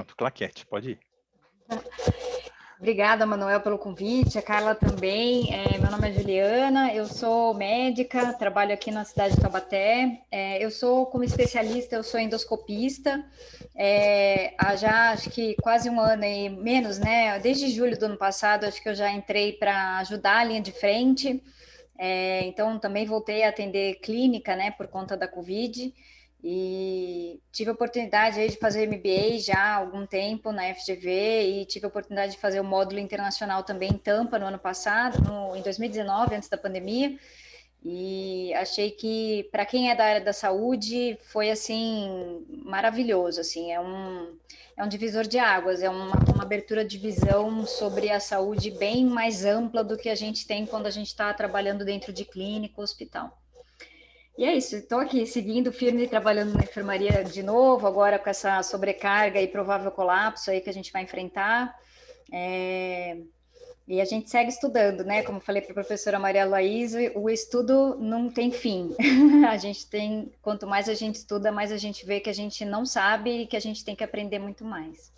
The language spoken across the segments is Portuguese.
Pronto, claquete, pode ir. Obrigada, Manuel, pelo convite, a Carla também. Meu nome é Juliana, eu sou médica, trabalho aqui na cidade de Taubaté. Eu sou, como especialista, eu sou endoscopista. Há já, acho que quase um ano e menos, né? Desde julho do ano passado, acho que eu já entrei para ajudar a linha de frente. Então, também voltei a atender clínica, né, por conta da Covid. E tive a oportunidade aí de fazer MBA já há algum tempo na FGV e tive a oportunidade de fazer o módulo internacional também em Tampa no ano passado, em 2019, antes da pandemia. E achei que, para quem é da área da saúde, foi, assim, maravilhoso, assim, é um divisor de águas, é uma abertura de visão sobre a saúde bem mais ampla do que a gente tem quando a gente está trabalhando dentro de clínica ou hospital. E é isso, estou aqui seguindo firme, trabalhando na enfermaria de novo, agora com essa sobrecarga e provável colapso aí que a gente vai enfrentar. É, E a gente segue estudando, né? Como falei para a professora Maria Luísa, o estudo não tem fim. A gente tem, quanto mais a gente estuda, mais a gente vê que a gente não sabe e que a gente tem que aprender muito mais.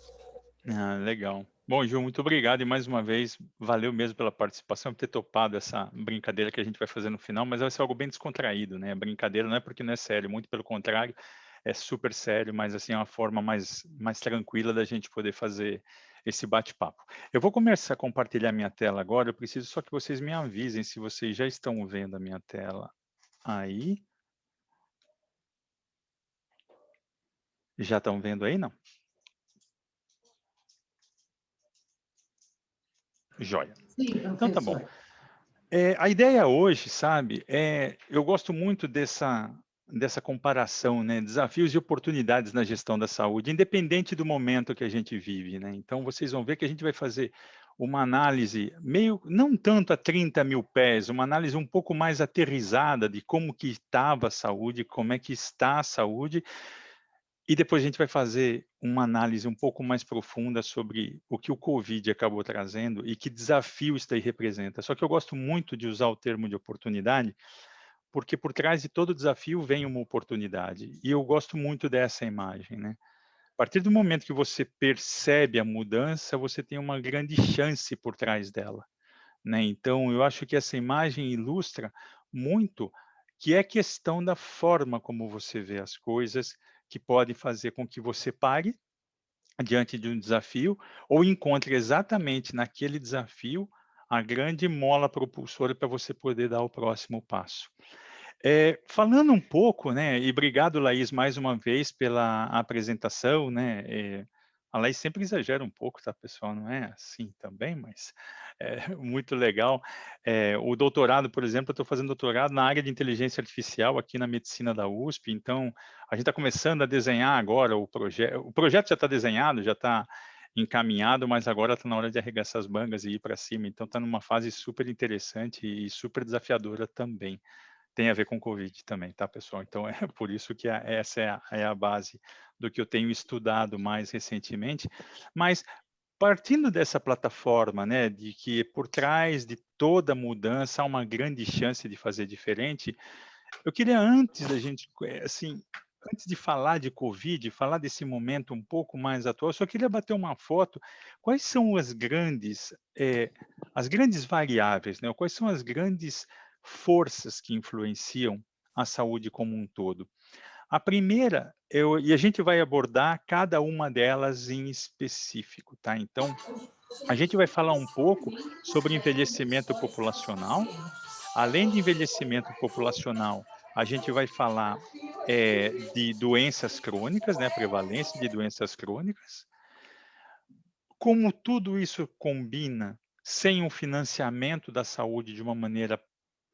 Ah, legal. Bom, Ju, muito obrigado e mais uma vez, valeu mesmo pela participação, por ter topado essa brincadeira que a gente vai fazer no final, mas vai ser algo bem descontraído, né? Brincadeira não é porque não é sério, muito pelo contrário, é super sério, mas assim, é uma forma mais tranquila da gente poder fazer esse bate-papo. Eu vou começar a compartilhar minha tela agora, eu preciso só que vocês me avisem se vocês já estão vendo a minha tela aí. Já estão vendo aí, não? Joia. Sim, Então tá bom. professor. A ideia hoje, sabe, eu gosto muito dessa comparação, né, desafios e oportunidades na gestão da saúde, independente do momento que a gente vive, né. Então vocês vão ver que a gente vai fazer uma análise meio não tanto a 30.000 pés, uma análise um pouco mais aterrissada de como que estava a saúde, como é que está a saúde, e depois a gente vai fazer uma análise um pouco mais profunda sobre o que o Covid acabou trazendo e que desafio isso daí representa. Só que eu gosto muito de usar o termo de oportunidade, porque por trás de todo desafio vem uma oportunidade. E eu gosto muito dessa imagem, né? A partir do momento que você percebe a mudança, você tem uma grande chance por trás dela, né? Então, eu acho que essa imagem ilustra muito que é questão da forma como você vê as coisas, que pode fazer com que você pare diante de um desafio ou encontre exatamente naquele desafio a grande mola propulsora para você poder dar o próximo passo. Falando um pouco, né, e obrigado, Laís, mais uma vez pela apresentação, né, a Laís sempre exagera um pouco, tá, pessoal, não é assim também, mas é muito legal. O doutorado, por exemplo, eu estou fazendo doutorado na área de inteligência artificial aqui na medicina da USP, então a gente está começando a desenhar agora o projeto já está desenhado, já está encaminhado, mas agora está na hora de arregaçar as mangas e ir para cima, então está numa fase super interessante e super desafiadora também. Tem a ver com Covid também, tá, pessoal? Então, é por isso que essa é a base do que eu tenho estudado mais recentemente. Mas, partindo dessa plataforma, né, de que por trás de toda mudança há uma grande chance de fazer diferente, eu queria antes da gente, assim, antes de falar de Covid, falar desse momento um pouco mais atual, eu só queria bater uma foto. Quais são as grandes variáveis, né? Quais são as grandes forças que influenciam a saúde como um todo? A primeira, e a gente vai abordar cada uma delas em específico, tá? Então, a gente vai falar um pouco sobre envelhecimento populacional. Além de envelhecimento populacional, a gente vai falar de doenças crônicas, né, prevalência de doenças crônicas. Como tudo isso combina sem um financiamento da saúde de uma maneira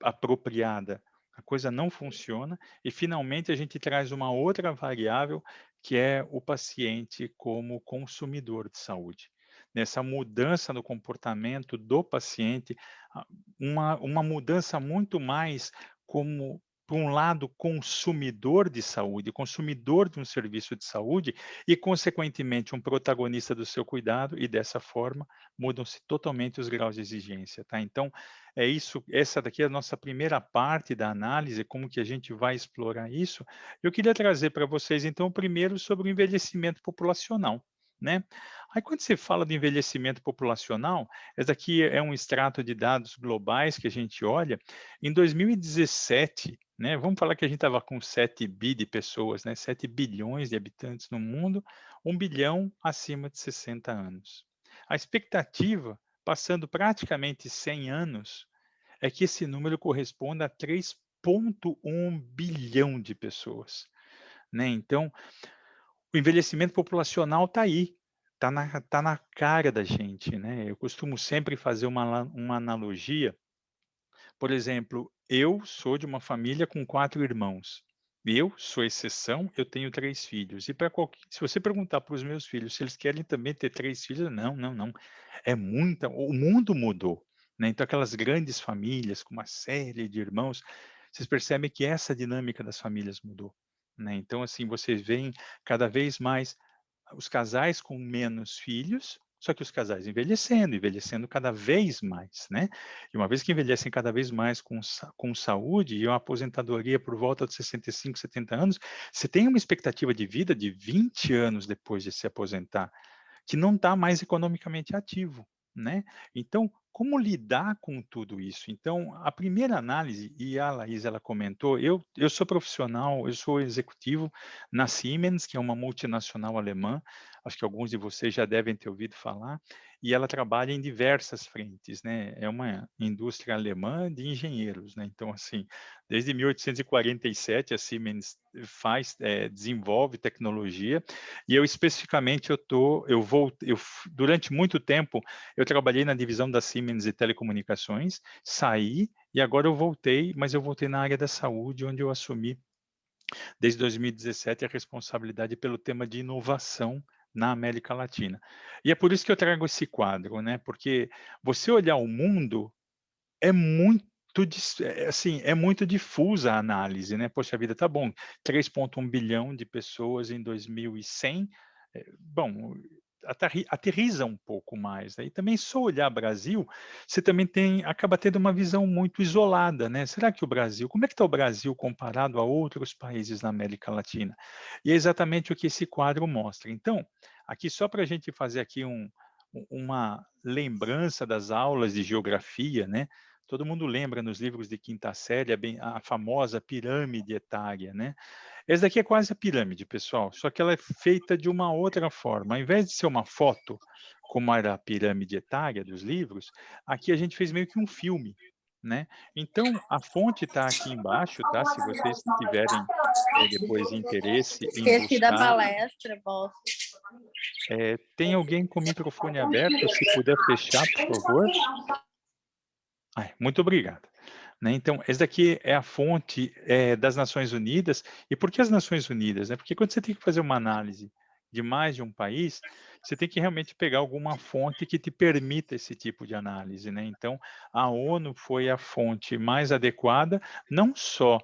apropriada, a coisa não funciona. E, finalmente, a gente traz uma outra variável, que é o paciente como consumidor de saúde. Nessa mudança no comportamento do paciente, uma mudança muito mais como, por um lado, consumidor de saúde, consumidor de um serviço de saúde e, consequentemente, um protagonista do seu cuidado, e dessa forma mudam-se totalmente os graus de exigência, tá? Então, é isso, essa daqui é a nossa primeira parte da análise, como que a gente vai explorar isso. Eu queria trazer para vocês, então, primeiro sobre o envelhecimento populacional, né? Aí quando você fala de envelhecimento populacional, esse aqui é um extrato de dados globais que a gente olha. Em 2017, né, vamos falar que a gente estava com 7 bi de pessoas, né, 7 bilhões de habitantes no mundo, 1 bilhão acima de 60 anos. A expectativa, passando praticamente 100 anos, é que esse número corresponda a 3,1 bilhão de pessoas, né? Então, o envelhecimento populacional está aí, está na cara da gente, né? Eu costumo sempre fazer uma analogia. Por exemplo, eu sou de uma família com 4 irmãos. Eu sou exceção, eu tenho 3 filhos. E para qualquer se você perguntar para os meus filhos se eles querem também ter 3 filhos, não, não, não. É muita o mundo mudou, né, então aquelas grandes famílias com uma série de irmãos, vocês percebem que essa dinâmica das famílias mudou, né. Então, assim, vocês veem cada vez mais os casais com menos filhos, só que os casais envelhecendo, envelhecendo cada vez mais, né. E uma vez que envelhecem cada vez mais com saúde e uma aposentadoria por volta de 65, 70 anos, você tem uma expectativa de vida de 20 anos depois de se aposentar, que não está mais economicamente ativo, né. Então, como lidar com tudo isso? Então, a primeira análise, e a Laís ela comentou, eu sou profissional, eu sou executivo na Siemens, que é uma multinacional alemã, acho que alguns de vocês já devem ter ouvido falar, e ela trabalha em diversas frentes, né, é uma indústria alemã de engenheiros, né, então assim, desde 1847 a Siemens desenvolve tecnologia, e eu especificamente durante muito tempo eu trabalhei na divisão da Siemens de telecomunicações, saí e agora eu voltei, mas eu voltei na área da saúde, onde eu assumi desde 2017 a responsabilidade pelo tema de inovação na América Latina. E é por isso que eu trago esse quadro, né? Porque você olhar o mundo é muito assim, é muito difusa a análise, né? Poxa vida, tá bom, 3,1 bilhão de pessoas em 2100, bom, aterriza um pouco mais, né? E também só olhar Brasil, você também acaba tendo uma visão muito isolada, né? Será que o Brasil, como é que está o Brasil comparado a outros países na América Latina? E é exatamente o que esse quadro mostra. Então, aqui só para a gente fazer aqui uma lembrança das aulas de geografia, né? Todo mundo lembra nos livros de quinta série a famosa pirâmide etária, né? Essa daqui é quase a pirâmide, pessoal, só que ela é feita de uma outra forma. Ao invés de ser uma foto, como era a pirâmide etária dos livros, aqui a gente fez meio que um filme, né? Então, a fonte está aqui embaixo, tá? Se vocês tiverem depois interesse em Esqueci da buscar. palestra, boss. Tem alguém com o microfone aberto? Se puder fechar, por favor. Ai, muito obrigado. Né, então, essa daqui é a fonte, das Nações Unidas. E por que as Nações Unidas, né? Porque quando você tem que fazer uma análise de mais de um país, você tem que realmente pegar alguma fonte que te permita esse tipo de análise, né. Então, a ONU foi a fonte mais adequada, não só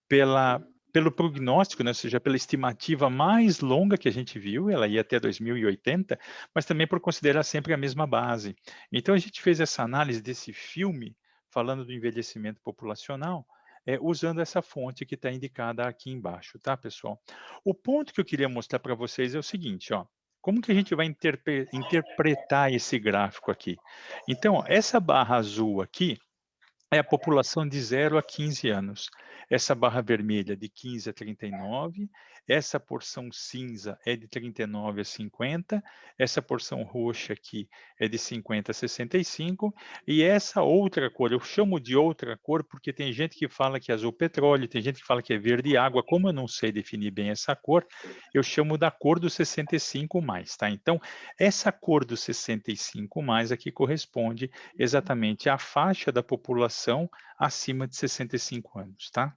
pelo prognóstico, né, ou seja, pela estimativa mais longa que a gente viu, ela ia até 2080, mas também por considerar sempre a mesma base. Então a gente fez essa análise desse filme, falando do envelhecimento populacional, usando essa fonte que está indicada aqui embaixo, tá, pessoal? O ponto que eu queria mostrar para vocês é o seguinte, ó, como que a gente vai interpretar esse gráfico aqui? Então, ó, essa barra azul aqui é a população de 0 a 15 anos. Essa barra vermelha de 15 a 39, essa porção cinza é de 39 a 50, essa porção roxa aqui é de 50 a 65, e essa outra cor, eu chamo de outra cor porque tem gente que fala que é azul petróleo, tem gente que fala que é verde água, como eu não sei definir bem essa cor, eu chamo da cor do 65 mais, tá? Então, essa cor do 65 mais aqui corresponde exatamente à faixa da população acima de 65 anos, tá?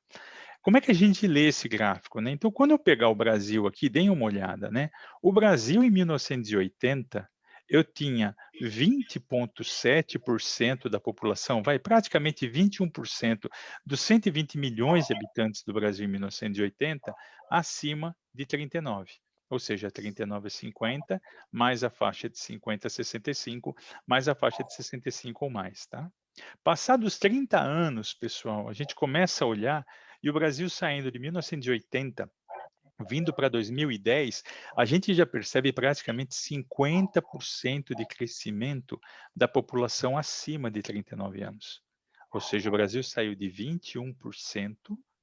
Como é que a gente lê esse gráfico, né? Então, quando eu pegar o Brasil aqui, deem uma olhada, né? O Brasil em 1980, eu tinha 20,7% da população, vai praticamente 21% dos 120 milhões de habitantes do Brasil em 1980 acima de 39. Ou seja, 39 a 50, mais a faixa de 50 a 65, mais a faixa de 65 ou mais, tá? Passados 30 anos, pessoal, a gente começa a olhar e o Brasil saindo de 1980 vindo para 2010, a gente já percebe praticamente 50% de crescimento da população acima de 39 anos. Ou seja, o Brasil saiu de 21%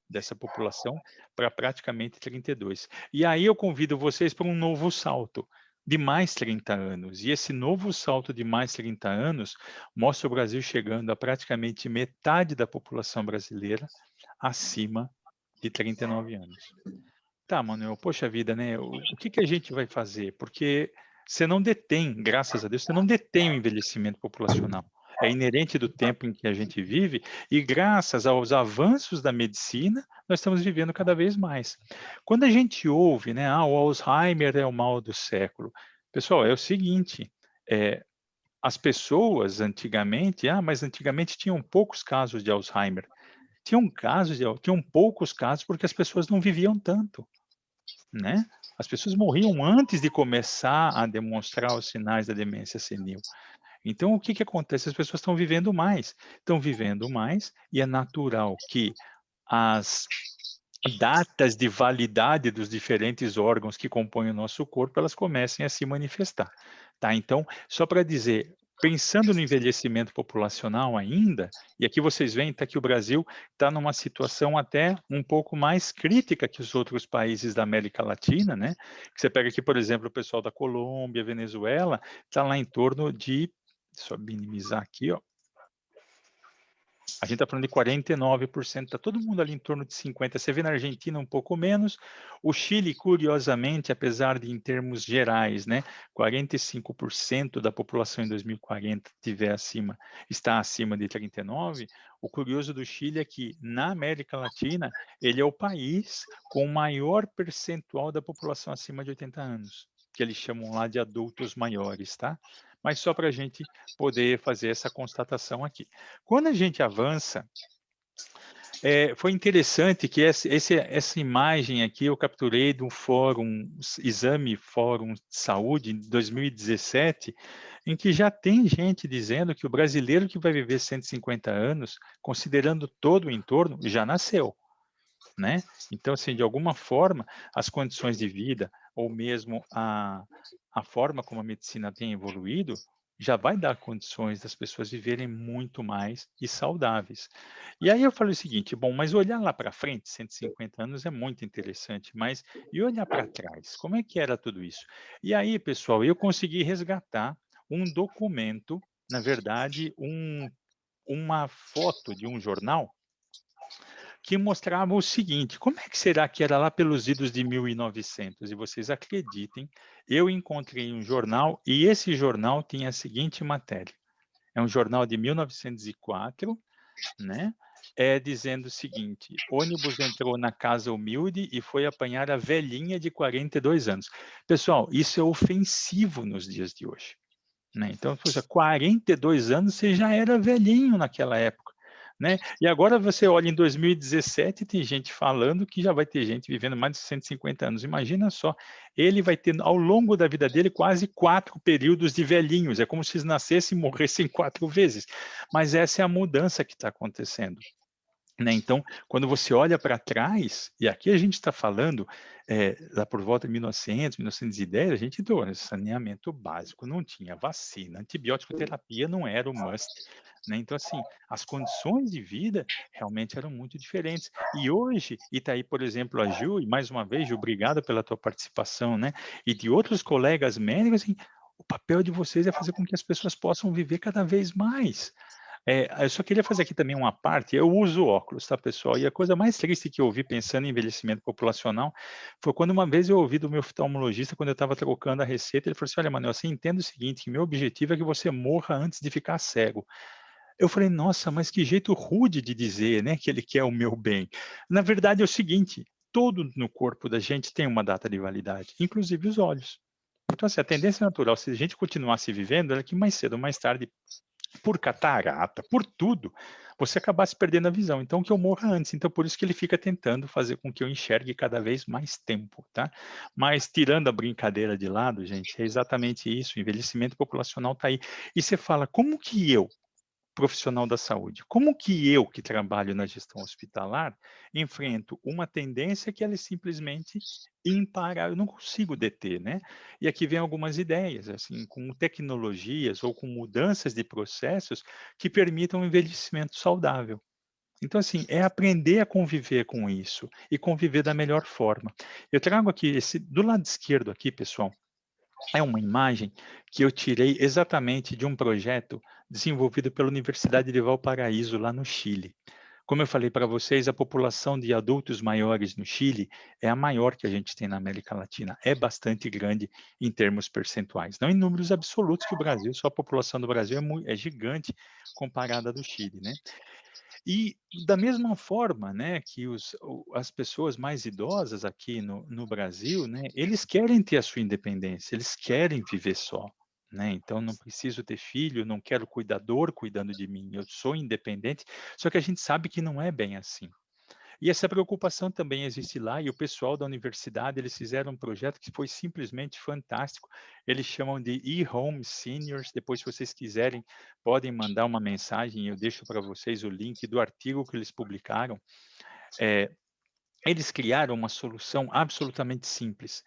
dessa população para praticamente 32%. E aí eu convido vocês para um novo salto de mais 30 anos. E esse novo salto de mais 30 anos mostra o Brasil chegando a praticamente metade da população brasileira acima de 39 anos. Tá, Manuel, poxa vida, né? O que que a gente vai fazer? Porque você não detém, graças a Deus, você não detém o envelhecimento populacional. É inerente do tempo em que a gente vive e graças aos avanços da medicina, nós estamos vivendo cada vez mais. Quando a gente ouve, né, o Alzheimer é o mal do século. Pessoal, é o seguinte, é, as pessoas antigamente, mas antigamente tinham poucos casos de Alzheimer. Tinham poucos casos porque as pessoas não viviam tanto, né? As pessoas morriam antes de começar a demonstrar os sinais da demência senil. Então, o que que acontece? As pessoas estão vivendo mais e é natural que as datas de validade dos diferentes órgãos que compõem o nosso corpo, elas comecem a se manifestar, tá? Então, só para dizer, pensando no envelhecimento populacional ainda, e aqui vocês veem tá, que o Brasil está numa situação até um pouco mais crítica que os outros países da América Latina, né? Que você pega aqui, por exemplo, o pessoal da Colômbia, Venezuela, está lá em torno de, deixa eu minimizar aqui, ó, a gente está falando de 49%, está todo mundo ali em torno de 50%. Você vê na Argentina um pouco menos. O Chile, curiosamente, apesar de em termos gerais, né, 45% da população em 2040 está acima de 39%, o curioso do Chile é que na América Latina ele é o país com o maior percentual da população acima de 80 anos, que eles chamam lá de adultos maiores, tá? Mas só para a gente poder fazer essa constatação aqui. Quando a gente avança, foi interessante que essa imagem aqui eu capturei de um fórum, Exame Fórum de Saúde, em 2017, em que já tem gente dizendo que o brasileiro que vai viver 150 anos, considerando todo o entorno, já nasceu, né? Então, assim, de alguma forma, as condições de vida, ou mesmo a forma como a medicina tem evoluído, já vai dar condições das pessoas viverem muito mais e saudáveis. E aí eu falei o seguinte, bom, mas olhar lá para frente, 150 anos é muito interessante, mas e olhar para trás, como é que era tudo isso? E aí, pessoal, eu consegui resgatar um documento, na verdade, uma foto de um jornal que mostrava o seguinte, como é que será que era lá pelos idos de 1900? E vocês acreditem, eu encontrei um jornal e esse jornal tinha a seguinte matéria. É um jornal de 1904, né? Dizendo o seguinte, ônibus entrou na casa humilde e foi apanhar a velhinha de 42 anos. Pessoal, isso é ofensivo nos dias de hoje, né? Então, poxa, 42 anos você já era velhinho naquela época, né? E agora você olha em 2017 tem gente falando que já vai ter gente vivendo mais de 150 anos. Imagina só, ele vai ter ao longo da vida dele quase 4 períodos de velhinhos. É como se eles nascessem e morressem 4 vezes. Mas essa é a mudança que está acontecendo, né? Então, quando você olha para trás, e aqui a gente está falando, lá por volta de 1900, 1910, a gente tinha saneamento básico, não tinha vacina, antibiótico terapia não era o must, né? Então, assim, as condições de vida realmente eram muito diferentes. E hoje, e está aí, por exemplo, a Ju, e mais uma vez, Ju, obrigado pela tua participação, né? E de outros colegas médicos, assim, o papel de vocês é fazer com que as pessoas possam viver cada vez mais. Eu só queria fazer aqui também uma parte, eu uso óculos, tá, pessoal? E a coisa mais triste que eu ouvi pensando em envelhecimento populacional foi quando uma vez eu ouvi do meu oftalmologista, quando eu estava trocando a receita, ele falou assim, olha, Manuel, você entende o seguinte, que meu objetivo é que você morra antes de ficar cego. Eu falei, nossa, mas que jeito rude de dizer, né, que ele quer o meu bem. Na verdade é o seguinte, tudo no corpo da gente tem uma data de validade, inclusive os olhos. Então, assim, a tendência natural, se a gente continuasse vivendo, era que mais cedo ou mais tarde por catarata, por tudo, você acabasse perdendo a visão. Então, que eu morra antes. Então, por isso que ele fica tentando fazer com que eu enxergue cada vez mais tempo, tá? Mas, tirando a brincadeira de lado, gente, é exatamente isso. O envelhecimento populacional está aí. E você fala, como que eu, profissional da saúde. Como que eu, que trabalho na gestão hospitalar, enfrento uma tendência que ela é simplesmente imparável, eu não consigo deter, né? E aqui vem algumas ideias, assim, com tecnologias ou com mudanças de processos que permitam um envelhecimento saudável. Então, assim, é aprender a conviver com isso e conviver da melhor forma. Eu trago aqui esse do lado esquerdo aqui, pessoal, é uma imagem que eu tirei exatamente de um projeto desenvolvido pela Universidade de Valparaíso, lá no Chile. Como eu falei para vocês, a população de adultos maiores no Chile é a maior que a gente tem na América Latina. É bastante grande em termos percentuais. Não em números absolutos, que o Brasil, só a população do Brasil é gigante comparada à do Chile, né? E da mesma forma, né, que as pessoas mais idosas aqui no Brasil, né, eles querem ter a sua independência, eles querem viver só, né? Então não preciso ter filho, não quero cuidador cuidando de mim, eu sou independente. Só que a gente sabe que não é bem assim. E essa preocupação também existe lá, e o pessoal da universidade, eles fizeram um projeto que foi simplesmente fantástico. Eles chamam de e-home seniors. Depois, se vocês quiserem, podem mandar uma mensagem, eu deixo para vocês o link do artigo que eles publicaram. Eh, Eles criaram uma solução absolutamente simples.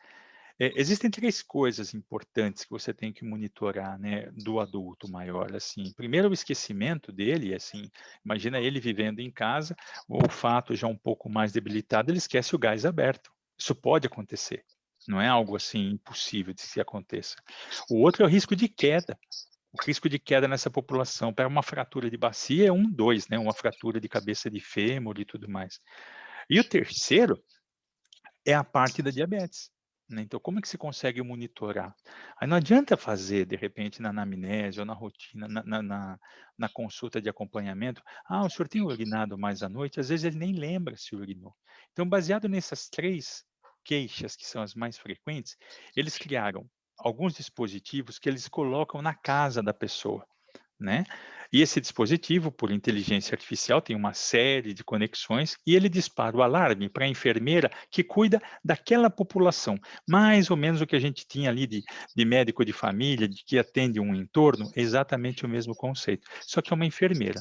Existem 3 coisas importantes que você tem que monitorar, né, do adulto maior, assim. Primeiro, o esquecimento dele, assim, imagina ele vivendo em casa, o olfato já um pouco mais debilitado, ele esquece o gás aberto. Isso pode acontecer, não é algo, assim, impossível de que aconteça. O outro é o risco de queda. O risco de queda nessa população para uma fratura de bacia é 1, 2, né, uma fratura de cabeça de fêmur e tudo mais. E o terceiro é a parte da diabetes, né. Então como é que se consegue monitorar? Aí não adianta fazer, de repente, na anamnese ou na rotina, na consulta de acompanhamento: "Ah, o senhor tem urinado mais à noite?" Às vezes ele nem lembra se urinou. Então, baseado nessas 3 queixas, que são as mais frequentes, eles criaram alguns dispositivos que eles colocam na casa da pessoa, né. E esse dispositivo, por inteligência artificial, tem uma série de conexões e ele dispara o alarme para a enfermeira que cuida daquela população. Mais ou menos o que a gente tinha ali de médico de família, de que atende um entorno, é exatamente o mesmo conceito, só que é uma enfermeira.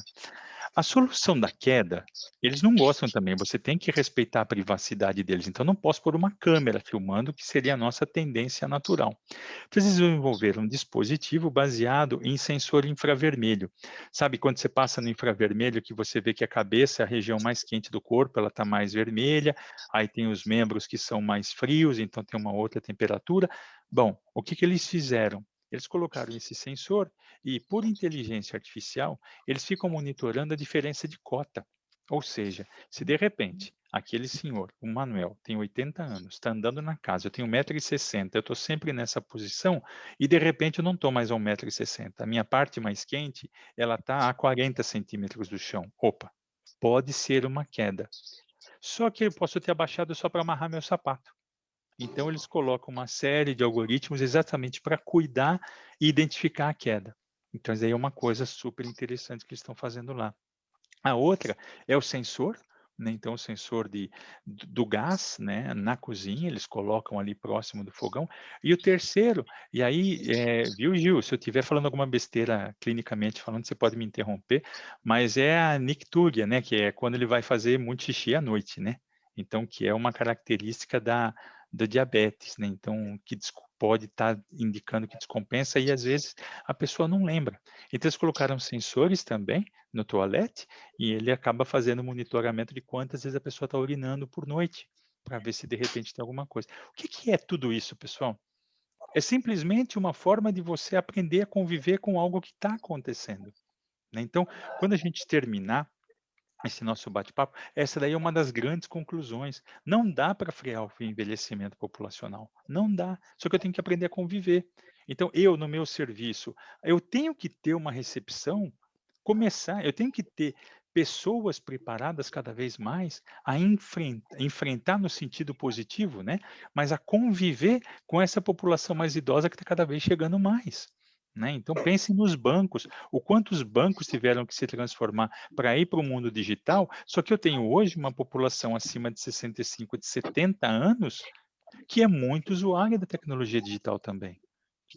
A solução da queda, eles não gostam também, você tem que respeitar a privacidade deles, então não posso pôr uma câmera filmando, que seria a nossa tendência natural. Então eles desenvolveram um dispositivo baseado em sensor infravermelho. Sabe quando você passa no infravermelho que você vê que a cabeça é a região mais quente do corpo, ela está mais vermelha, aí tem os membros que são mais frios, então tem uma outra temperatura. Bom, o que que eles fizeram? Eles colocaram esse sensor e, por inteligência artificial, eles ficam monitorando a diferença de cota. Ou seja, se de repente aquele senhor, o Manuel, tem 80 anos, está andando na casa, eu tenho 1,60 m, eu estou sempre nessa posição e de repente eu não estou mais a 1,60 m. A minha parte mais quente, ela está a 40 centímetros do chão. Opa, pode ser uma queda. Só que eu posso ter abaixado só para amarrar meu sapato. Então eles colocam uma série de algoritmos exatamente para cuidar e identificar a queda. Então isso aí é uma coisa super interessante que eles estão fazendo lá. A outra é o sensor, né, então o sensor do gás, né, na cozinha, eles colocam ali próximo do fogão. E o terceiro, e aí, viu, Gil, se eu estiver falando alguma besteira clinicamente falando, você pode me interromper, mas é a nictúria, né, que é quando ele vai fazer muito xixi à noite, né. Então que é uma característica da diabetes, né, então que pode estar indicando que descompensa e às vezes a pessoa não lembra. Então eles colocaram sensores também no toalete e ele acaba fazendo monitoramento de quantas vezes a pessoa está urinando por noite, para ver se de repente tem alguma coisa. O que que é tudo isso, pessoal? É simplesmente uma forma de você aprender a conviver com algo que está acontecendo, né. Então, quando a gente terminar esse nosso bate-papo, essa daí é uma das grandes conclusões. Não dá para frear o envelhecimento populacional, não dá, só que eu tenho que aprender a conviver. Então eu, no meu serviço, eu tenho que ter uma recepção, começar eu tenho que ter pessoas preparadas cada vez mais a enfrentar no sentido positivo, né, mas a conviver com essa população mais idosa que está cada vez chegando mais, né. Então pensem nos bancos, o quanto os bancos tiveram que se transformar para ir para o mundo digital, só que eu tenho hoje uma população acima de 65, de 70 anos, que é muito usuária da tecnologia digital também.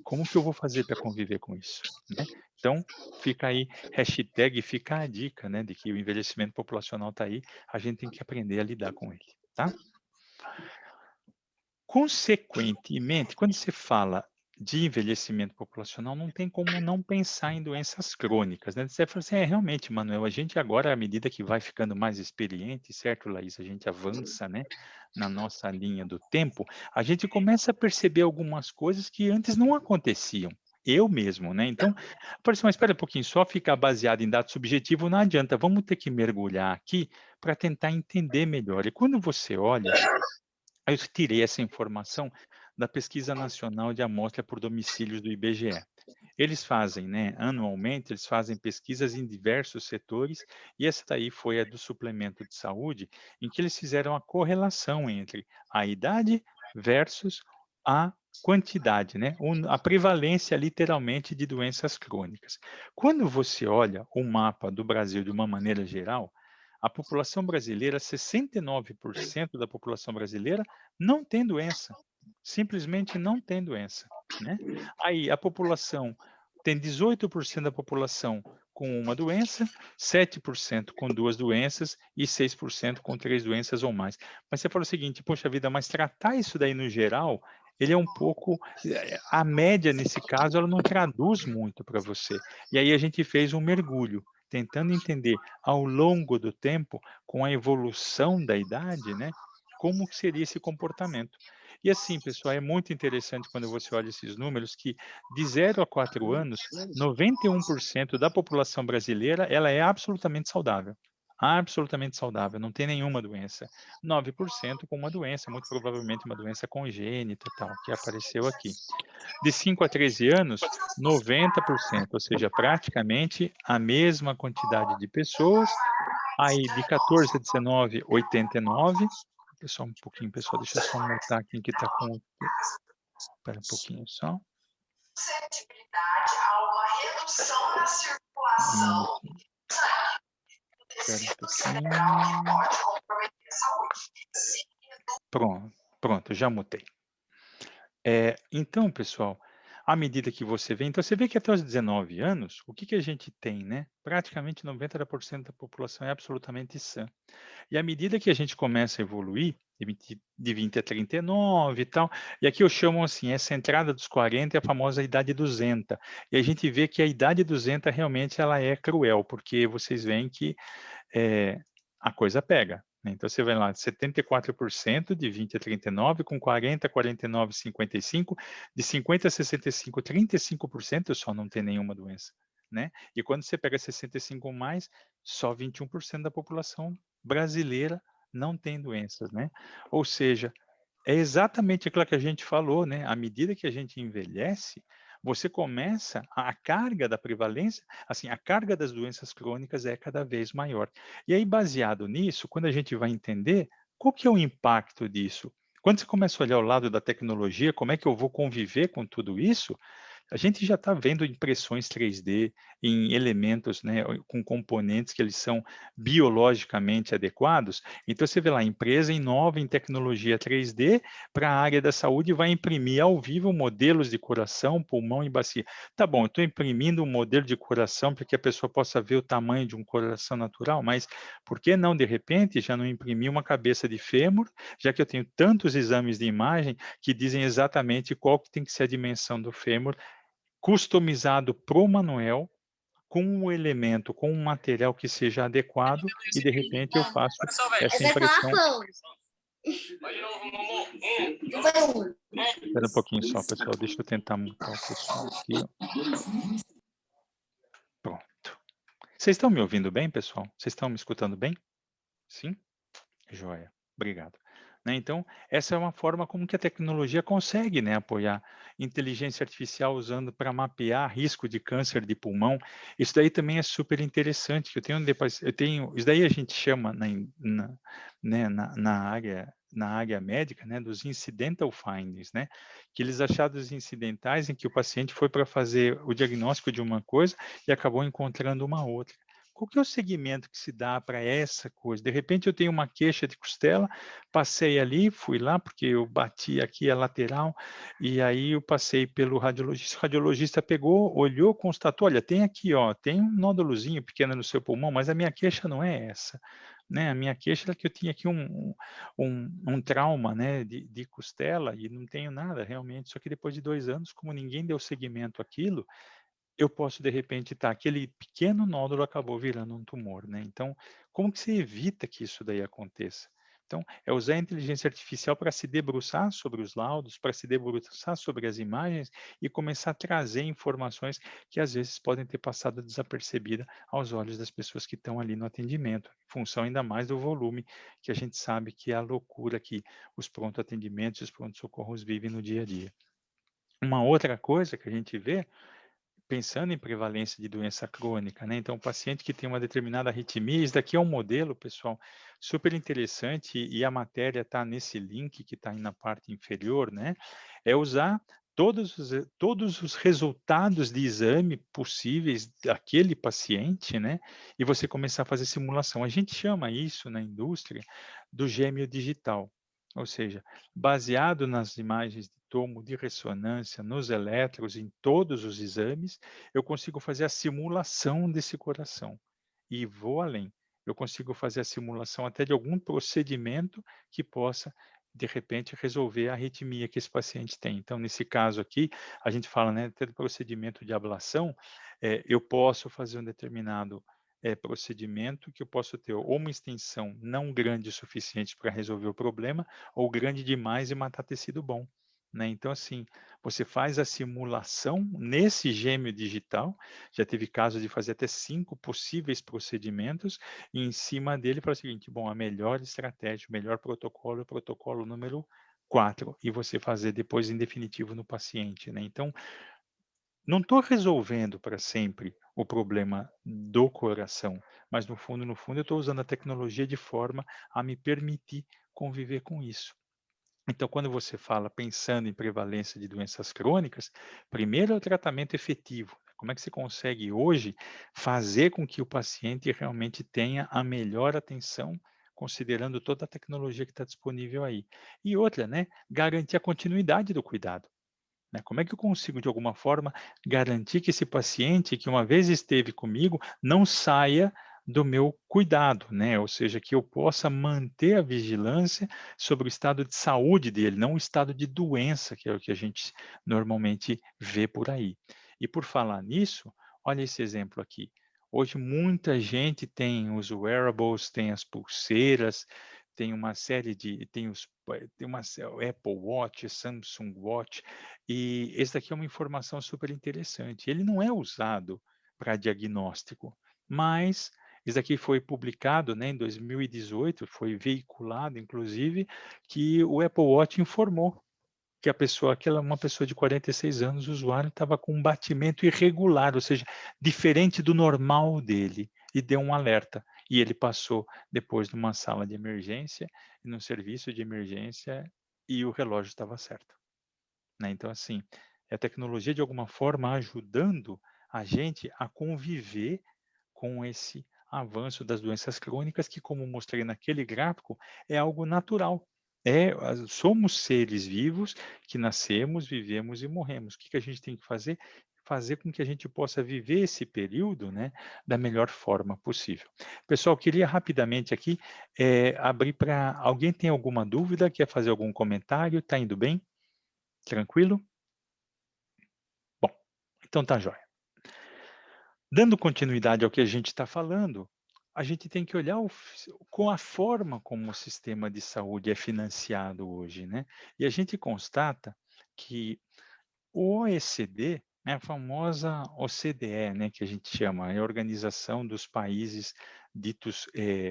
Como que eu vou fazer para conviver com isso, né? Então, fica aí, hashtag, fica a dica, né, de que o envelhecimento populacional está aí, a gente tem que aprender a lidar com ele, tá? Consequentemente, quando se fala de envelhecimento populacional, não tem como não pensar em doenças crônicas, né? Você fala assim, realmente, Manuel, a gente agora, à medida que vai ficando mais experiente, certo, Laís? A gente avança, né, na nossa linha do tempo, a gente começa a perceber algumas coisas que antes não aconteciam. Eu mesmo, né? Então, parece, mas espera um pouquinho, só ficar baseado em dado subjetivo não adianta. Vamos ter que mergulhar aqui para tentar entender melhor. E quando você olha, aí eu tirei essa informação da Pesquisa Nacional de Amostra por Domicílios do IBGE. Eles fazem, né, anualmente, eles fazem pesquisas em diversos setores, e essa daí foi a do suplemento de saúde, em que eles fizeram a correlação entre a idade versus a quantidade, né, a prevalência literalmente de doenças crônicas. Quando você olha o mapa do Brasil de uma maneira geral, a população brasileira, 69% da população brasileira não tem doença, simplesmente não tem doença, né? Aí a população tem 18% da população com uma doença, 7% com duas doenças e 6% com três doenças ou mais. Mas você fala o seguinte, poxa vida, mas tratar isso daí no geral, ele é um pouco, a média nesse caso, ela não traduz muito para você. E aí a gente fez um mergulho, tentando entender ao longo do tempo, com a evolução da idade, né, como que seria esse comportamento. E assim, pessoal, é muito interessante quando você olha esses números que de 0 a 4 anos, 91% da população brasileira, ela é absolutamente saudável. Absolutamente saudável, não tem nenhuma doença. 9% com uma doença, muito provavelmente uma doença congênita, tal, que apareceu aqui. De 5 a 13 anos, 90%, ou seja, praticamente a mesma quantidade de pessoas. Aí, de 14 a 19, 89. Pessoal, um pouquinho, pessoal, deixa eu só mutar quem que está com. Espera um pouquinho só. Um minutinho. Espera um pouquinho. Pronto, pronto, já mutei. Então, pessoal, à medida que você vê, então você vê que até os 19 anos, o que que a gente tem, né? Praticamente 90% da população é absolutamente sã. E à medida que a gente começa a evoluir, de 20 a 39 e tal, e aqui eu chamo assim, essa entrada dos 40 é a famosa idade 200. E a gente vê que a idade 200 realmente ela é cruel, porque vocês veem que a coisa pega, né? Então você vai lá, 74% de 20 a 39, com 40, 49, 55, de 50 a 65, 35% só não tem nenhuma doença, né? E quando você pega 65 ou mais, só 21% da população brasileira não tem doenças, né? Ou seja, é exatamente aquilo que a gente falou, né? À medida que a gente envelhece, você começa a carga da prevalência, assim, a carga das doenças crônicas é cada vez maior. E aí, baseado nisso, quando a gente vai entender qual que é o impacto disso, quando você começa a olhar o lado da tecnologia, como é que eu vou conviver com tudo isso, a gente já está vendo impressões 3D em elementos, né, com componentes que eles são biologicamente adequados. Então, você vê lá, a empresa inova em tecnologia 3D para a área da saúde e vai imprimir ao vivo modelos de coração, pulmão e bacia. Tá bom, eu estou imprimindo um modelo de coração para que a pessoa possa ver o tamanho de um coração natural, mas por que não, de repente, já não imprimir uma cabeça de fêmur, já que eu tenho tantos exames de imagem que dizem exatamente qual que tem que ser a dimensão do fêmur customizado para o Manuel, com um elemento, com um material que seja adequado e de repente eu faço essa impressão. Espera um pouquinho só, pessoal, deixa eu tentar mutar o pessoal aqui. Ó. Pronto. Vocês estão me ouvindo bem, pessoal? Vocês estão me escutando bem? Sim? Joia. Obrigado. Né, então, essa é uma forma como que a tecnologia consegue, né, apoiar inteligência artificial usando para mapear risco de câncer de pulmão. Isso daí também é super interessante. Isso daí a gente chama né, na área médica, né, dos incidental findings, né, aqueles achados incidentais em que o paciente foi para fazer o diagnóstico de uma coisa e acabou encontrando uma outra. qual que é o segmento que se dá para essa coisa? De repente eu tenho uma queixa de costela, passei ali, fui lá, porque eu bati aqui a lateral, e aí eu passei pelo radiologista, o radiologista pegou, olhou, constatou, olha, tem aqui, ó, tem um nódulozinho pequeno no seu pulmão, mas a minha queixa não é essa, né? A minha queixa é que eu tinha aqui um trauma, né, de costela e não tenho nada realmente, só que depois de 2 anos, como ninguém deu seguimento àquilo, eu posso de repente estar aquele pequeno nódulo acabou virando um tumor, né. Então, como que você evita que isso daí aconteça? Então, é usar a inteligência artificial para se debruçar sobre os laudos, para se debruçar sobre as imagens e começar a trazer informações que às vezes podem ter passado desapercebida aos olhos das pessoas que estão ali no atendimento, em função ainda mais do volume que a gente sabe que é a loucura que os pronto atendimentos e os pronto-socorros vivem no dia a dia. Uma outra coisa que a gente vê pensando em prevalência de doença crônica, né, então o paciente que tem uma determinada arritmia, isso daqui é um modelo, pessoal, super interessante e a matéria está nesse link que está aí na parte inferior, né, é usar todos os resultados de exame possíveis daquele paciente, né, e você começar a fazer simulação. A gente chama isso na indústria do gêmeo digital, ou seja, baseado nas imagens de tomo de ressonância, nos eletros, em todos os exames, eu consigo fazer a simulação desse coração. E vou além, eu consigo fazer a simulação até de algum procedimento que possa, de repente, resolver a arritmia que esse paciente tem. Então, nesse caso aqui, a gente fala, né, até do procedimento de ablação, eu posso fazer um determinado procedimento que eu posso ter ou uma extensão não grande o suficiente para resolver o problema, ou grande demais e matar tecido bom, né. Então, assim, você faz a simulação nesse gêmeo digital, já teve caso de fazer até 5 possíveis procedimentos, e em cima dele fala o seguinte: "Bom, a melhor estratégia, o melhor protocolo é o protocolo número 4 e você fazer depois em definitivo no paciente, né. Então, não estou resolvendo para sempre o problema do coração, mas no fundo eu estou usando a tecnologia de forma a me permitir conviver com isso. Então, quando você fala pensando em prevalência de doenças crônicas, primeiro é o tratamento efetivo. Como é que você consegue hoje fazer com que o paciente realmente tenha a melhor atenção, considerando toda a tecnologia que está disponível aí? E outra, né, garantir a continuidade do cuidado, né? Como é que eu consigo, de alguma forma, garantir que esse paciente, que uma vez esteve comigo, não saia do meu cuidado, né? Ou seja, que eu possa manter a vigilância sobre o estado de saúde dele, não o estado de doença, que é o que a gente normalmente vê por aí. E por falar nisso, olha esse exemplo aqui. Hoje muita gente tem os wearables, tem as pulseiras, tem uma série de, tem uma o Apple Watch, Samsung Watch, e esse daqui é uma informação super interessante. Ele não é usado para diagnóstico, mas isso aqui foi publicado, né, em 2018, foi veiculado, inclusive, que o Apple Watch informou que a pessoa, aquela uma pessoa de 46 anos, o usuário estava com um batimento irregular, ou seja, diferente do normal dele, e deu um alerta. E ele passou depois numa sala de emergência, num serviço de emergência, e o relógio estava certo, né. Então, assim, é a tecnologia de alguma forma ajudando a gente a conviver com esse avanço das doenças crônicas que, como mostrei naquele gráfico, é algo natural. Somos seres vivos que nascemos, vivemos e morremos. O que que a gente tem que fazer? Fazer com que a gente possa viver esse período, né, da melhor forma possível. Pessoal, queria rapidamente aqui, abrir para alguém tem alguma dúvida, quer fazer algum comentário? Está indo bem? Tranquilo? Bom, então tá jóia. Dando continuidade ao que a gente está falando, a gente tem que olhar com a forma como o sistema de saúde é financiado hoje, né? E a gente constata que o OECD, né, a famosa OCDE, né, que a gente chama, é a Organização dos Países ditos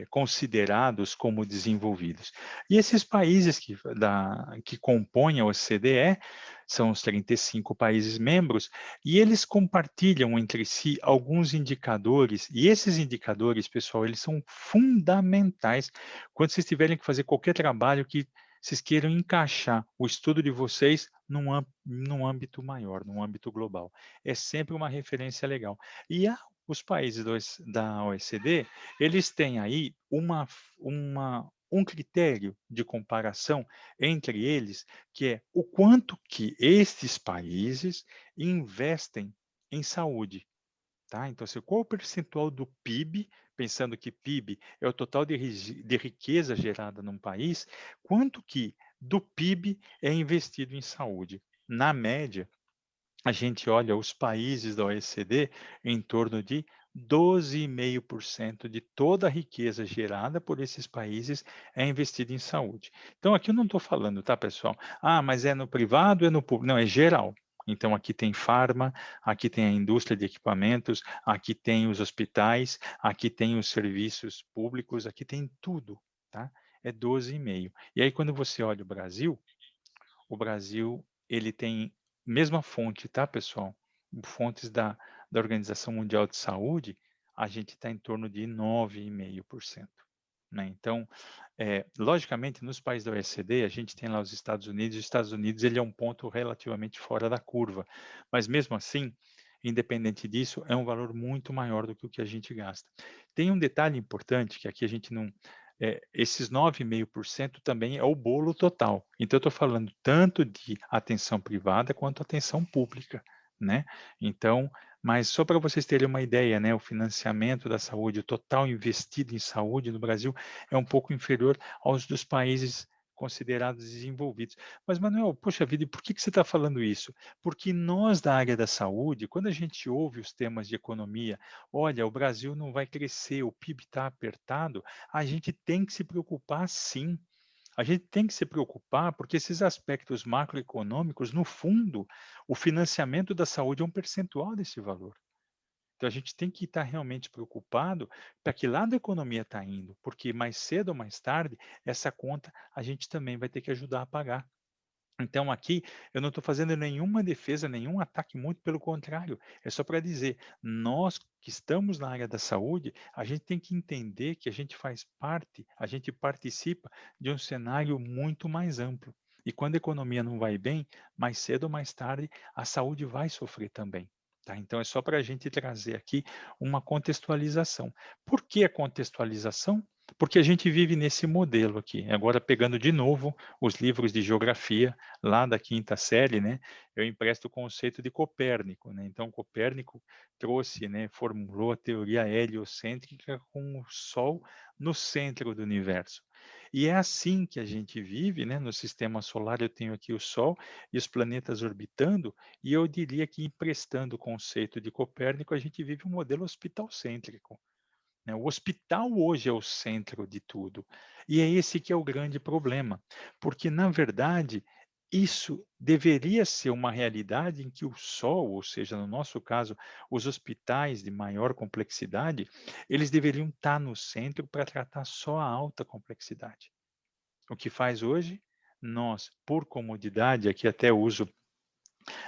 considerados como desenvolvidos. E esses países que compõem a OCDE são os 35 países membros, e eles compartilham entre si alguns indicadores, e esses indicadores, pessoal, eles são fundamentais quando vocês tiverem que fazer qualquer trabalho que vocês queiram encaixar o estudo de vocês num âmbito maior, num âmbito global. É sempre uma referência legal. E os países da OECD, eles têm aí um critério de comparação entre eles, que é o quanto que estes países investem em saúde. Tá? Então, assim, qual o percentual do PIB, pensando que PIB é o total de riqueza gerada num país, quanto que do PIB é investido em saúde? Na média, a gente olha os países da OECD em torno de 12,5% de toda a riqueza gerada por esses países é investida em saúde. Então, aqui eu não estou falando, tá, pessoal? Ah, mas é no privado, é no público. Não, é geral. Então, aqui tem farma, aqui tem a indústria de equipamentos, aqui tem os hospitais, aqui tem os serviços públicos, aqui tem tudo, tá? É 12,5. E aí, quando você olha o Brasil, ele tem mesma fonte, tá, pessoal? Fontes da Organização Mundial de Saúde, a gente está em torno de 9,5%. Né? Então, logicamente, nos países da OECD, a gente tem lá os Estados Unidos, e os Estados Unidos ele é um ponto relativamente fora da curva, mas mesmo assim, independente disso, é um valor muito maior do que o que a gente gasta. Tem um detalhe importante que aqui a gente não, esses 9,5% também é o bolo total. Então, eu estou falando tanto de atenção privada quanto atenção pública, né? Então, mas só para vocês terem uma ideia, né, o financiamento da saúde, o total investido em saúde no Brasil é um pouco inferior aos dos países considerados desenvolvidos. Mas, Manuel, poxa vida, e por que você está falando isso? Porque nós da área da saúde, quando a gente ouve os temas de economia, olha, o Brasil não vai crescer, o PIB está apertado, a gente tem que se preocupar sim. A gente tem que se preocupar porque esses aspectos macroeconômicos, no fundo, o financiamento da saúde é um percentual desse valor. Então a gente tem que estar realmente preocupado para que lado a economia está indo, porque mais cedo ou mais tarde, essa conta a gente também vai ter que ajudar a pagar. Então, aqui eu não estou fazendo nenhuma defesa, nenhum ataque, muito pelo contrário. É só para dizer, nós que estamos na área da saúde, a gente tem que entender que a gente faz parte, a gente participa de um cenário muito mais amplo. E quando a economia não vai bem, mais cedo ou mais tarde, a saúde vai sofrer também. Tá? Então, é só para a gente trazer aqui uma contextualização. Por que a contextualização? Porque a gente vive nesse modelo aqui. Agora, pegando de novo os livros de geografia, lá da quinta série, né, eu empresto o conceito de Copérnico, né? Então, Copérnico trouxe, né, formulou a teoria heliocêntrica com o Sol no centro do universo. E é assim que a gente vive, né? No sistema solar eu tenho aqui o Sol e os planetas orbitando, e eu diria que emprestando o conceito de Copérnico, a gente vive um modelo hospital-cêntrico, né? O hospital hoje é o centro de tudo. E é esse que é o grande problema, porque, na verdade, isso deveria ser uma realidade em que o sol, ou seja, no nosso caso, os hospitais de maior complexidade, eles deveriam estar no centro para tratar só a alta complexidade. O que faz hoje, nós, por comodidade, aqui até uso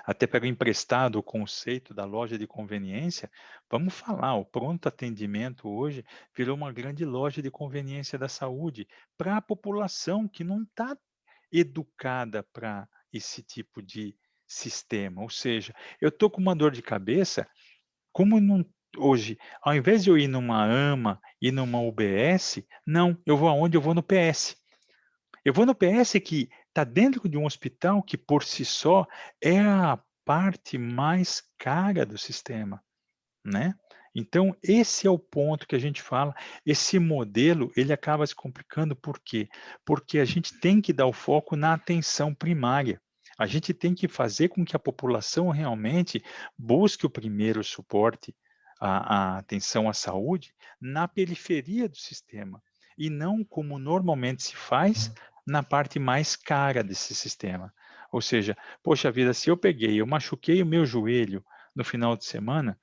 até pego emprestado o conceito da loja de conveniência, vamos falar, o pronto atendimento hoje virou uma grande loja de conveniência da saúde para a população que não está educada para esse tipo de sistema. Ou seja, eu estou com uma dor de cabeça, como não, hoje, ao invés de eu ir numa AMA e numa UBS, não, eu vou aonde? Eu vou no PS. Eu vou no PS que está dentro de um hospital que, por si só, é a parte mais cara do sistema, né? Então, esse é o ponto que a gente fala, esse modelo, ele acaba se complicando, por quê? Porque a gente tem que dar o foco na atenção primária. A gente tem que fazer com que a população realmente busque o primeiro suporte, a atenção à saúde, na periferia do sistema, e não como normalmente se faz na parte mais cara desse sistema. Ou seja, poxa vida, se eu machuquei o meu joelho no final de semana,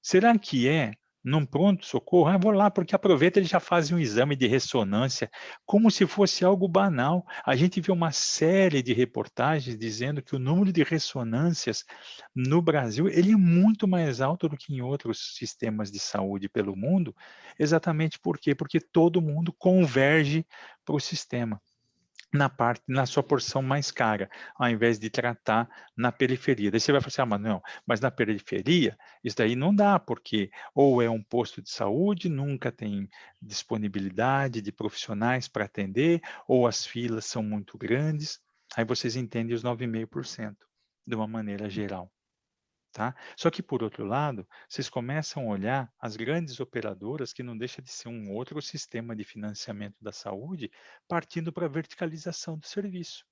será que é num pronto-socorro? Ah, vou lá, porque aproveita, eles já fazem um exame de ressonância, como se fosse algo banal. A gente vê uma série de reportagens dizendo que o número de ressonâncias no Brasil ele é muito mais alto do que em outros sistemas de saúde pelo mundo. Exatamente por quê? Porque todo mundo converge para o sistema. na sua porção mais cara, ao invés de tratar na periferia. Daí você vai falar assim: "Ah, mas não, mas na periferia, isso daí não dá, porque ou é um posto de saúde, nunca tem disponibilidade de profissionais para atender, ou as filas são muito grandes". Aí vocês entendem os 9,5% de uma maneira geral. Tá? Só que, por outro lado, vocês começam a olhar as grandes operadoras, que não deixa de ser um outro sistema de financiamento da saúde, partindo para a verticalização do serviço,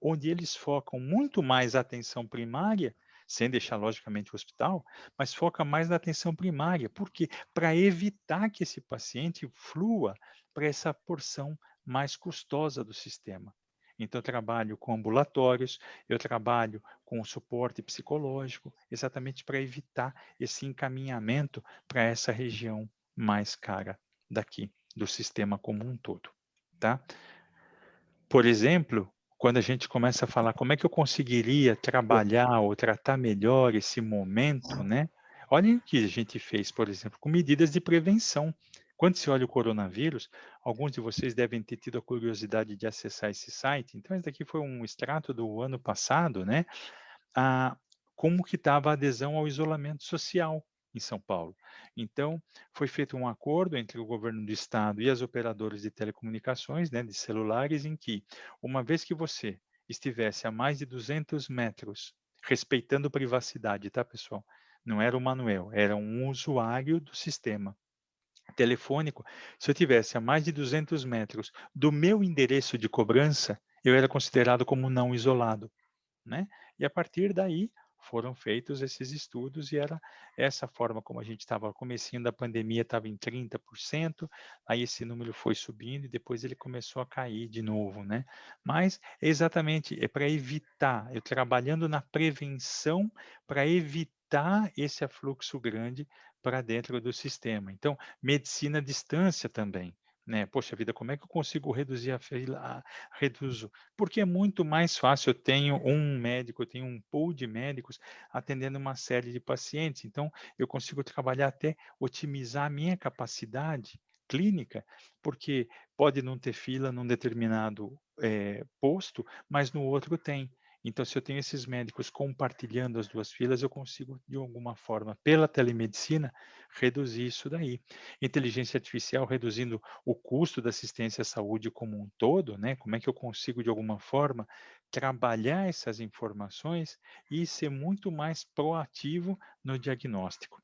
onde eles focam muito mais a atenção primária, sem deixar, logicamente, o hospital, mas foca mais na atenção primária. Por quê? Para evitar que esse paciente flua para essa porção mais custosa do sistema. Então, eu trabalho com ambulatórios, eu trabalho com o suporte psicológico, exatamente para evitar esse encaminhamento para essa região mais cara daqui, do sistema como um todo, tá? Por exemplo, quando a gente começa a falar como é que eu conseguiria trabalhar ou tratar melhor esse momento, né? Olhem o que a gente fez, por exemplo, com medidas de prevenção. Quando se olha o coronavírus, alguns de vocês devem ter tido a curiosidade de acessar esse site. Então, esse daqui foi um extrato do ano passado, né? a como que estava a adesão ao isolamento social em São Paulo. Então, foi feito um acordo entre o governo do estado e as operadoras de telecomunicações, né, de celulares, em que, uma vez que você estivesse a mais de 200 metros, respeitando privacidade, tá, pessoal? Não era o Manuel, era um usuário do sistema telefônico. Se eu tivesse a mais de 200 metros do meu endereço de cobrança, eu era considerado como não isolado, né? E a partir daí foram feitos esses estudos e era essa forma como a gente estava comecinho da pandemia, estava em 30%, aí esse número foi subindo e depois ele começou a cair de novo, né? Mas exatamente é para evitar, eu trabalhando na prevenção para evitar esse afluxo grande para dentro do sistema. Então, medicina à distância também, né? Poxa vida, como é que eu consigo reduzir a fila? Reduzo porque é muito mais fácil, eu tenho um médico, eu tenho um pool de médicos atendendo uma série de pacientes, então eu consigo trabalhar até otimizar a minha capacidade clínica, porque pode não ter fila num determinado, posto, mas no outro tem. Então, se eu tenho esses médicos compartilhando as 2 filas, eu consigo, de alguma forma, pela telemedicina, reduzir isso daí. Inteligência artificial reduzindo o custo da assistência à saúde como um todo, né? Como é que eu consigo, de alguma forma, trabalhar essas informações e ser muito mais proativo no diagnóstico.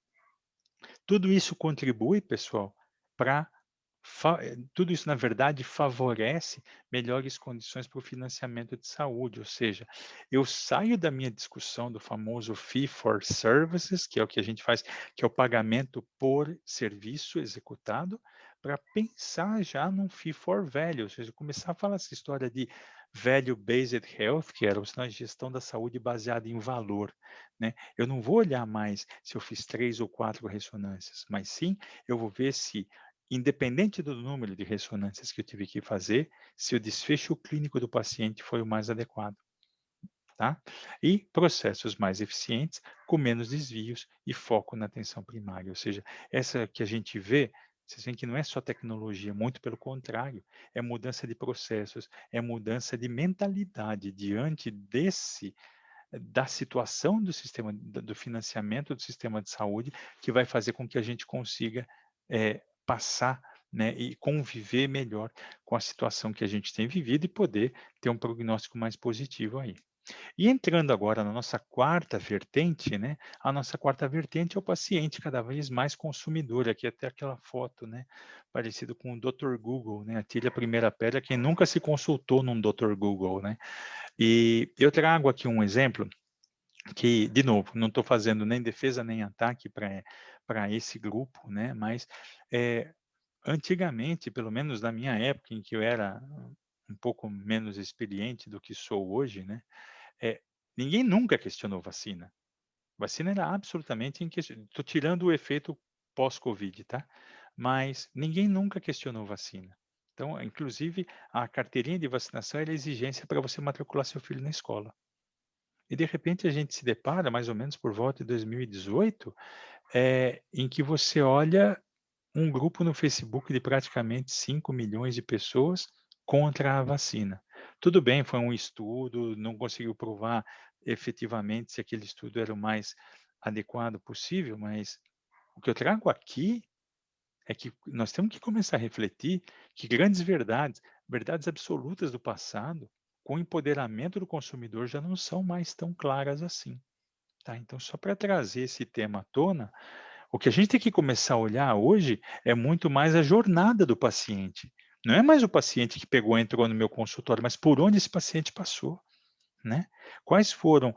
Tudo isso contribui, pessoal, para tudo isso, na verdade, favorece melhores condições para o financiamento de saúde, ou seja, eu saio da minha discussão do famoso fee for services, que é o que a gente faz, que é o pagamento por serviço executado, para pensar já num fee for value, ou seja, começar a falar essa história de value-based healthcare, ou seja, a gestão da saúde baseada em valor, né? Eu não vou olhar mais se eu fiz 3 ou 4 ressonâncias, mas sim eu vou ver se, independente do número de ressonâncias que eu tive que fazer, se o desfecho clínico do paciente foi o mais adequado, tá? E processos mais eficientes, com menos desvios e foco na atenção primária, ou seja, essa que a gente vê, vocês veem que não é só tecnologia, muito pelo contrário, é mudança de processos, é mudança de mentalidade diante da situação do sistema do financiamento do sistema de saúde, que vai fazer com que a gente consiga, passar, né, e conviver melhor com a situação que a gente tem vivido e poder ter um prognóstico mais positivo aí. E entrando agora na nossa quarta vertente, né, a nossa quarta vertente é o paciente cada vez mais consumidor, aqui até aquela foto, né, parecido com o Dr. Google, né, atire a primeira pedra quem nunca se consultou num Dr. Google, né. E eu trago aqui um exemplo que, de novo, não estou fazendo nem defesa nem ataque para esse grupo, né? Mas antigamente, pelo menos na minha época, em que eu era um pouco menos experiente do que sou hoje, né? É, ninguém nunca questionou vacina. Vacina era absolutamente inquestionável. Estou tirando o efeito pós-Covid, tá? Mas ninguém nunca questionou vacina. Então, inclusive, a carteirinha de vacinação era exigência para você matricular seu filho na escola. E de repente a gente se depara, mais ou menos por volta de 2018, em que você olha um grupo no Facebook de praticamente 5 milhões de pessoas contra a vacina. Tudo bem, foi um estudo, não conseguiu provar efetivamente se aquele estudo era o mais adequado possível, mas o que eu trago aqui é que nós temos que começar a refletir que grandes verdades, verdades absolutas do passado, com o empoderamento do consumidor já não são mais tão claras assim, tá? Então, só para trazer esse tema à tona, o que a gente tem que começar a olhar hoje é muito mais a jornada do paciente. Não é mais o paciente que pegou, entrou no meu consultório, mas por onde esse paciente passou, né? Quais foram,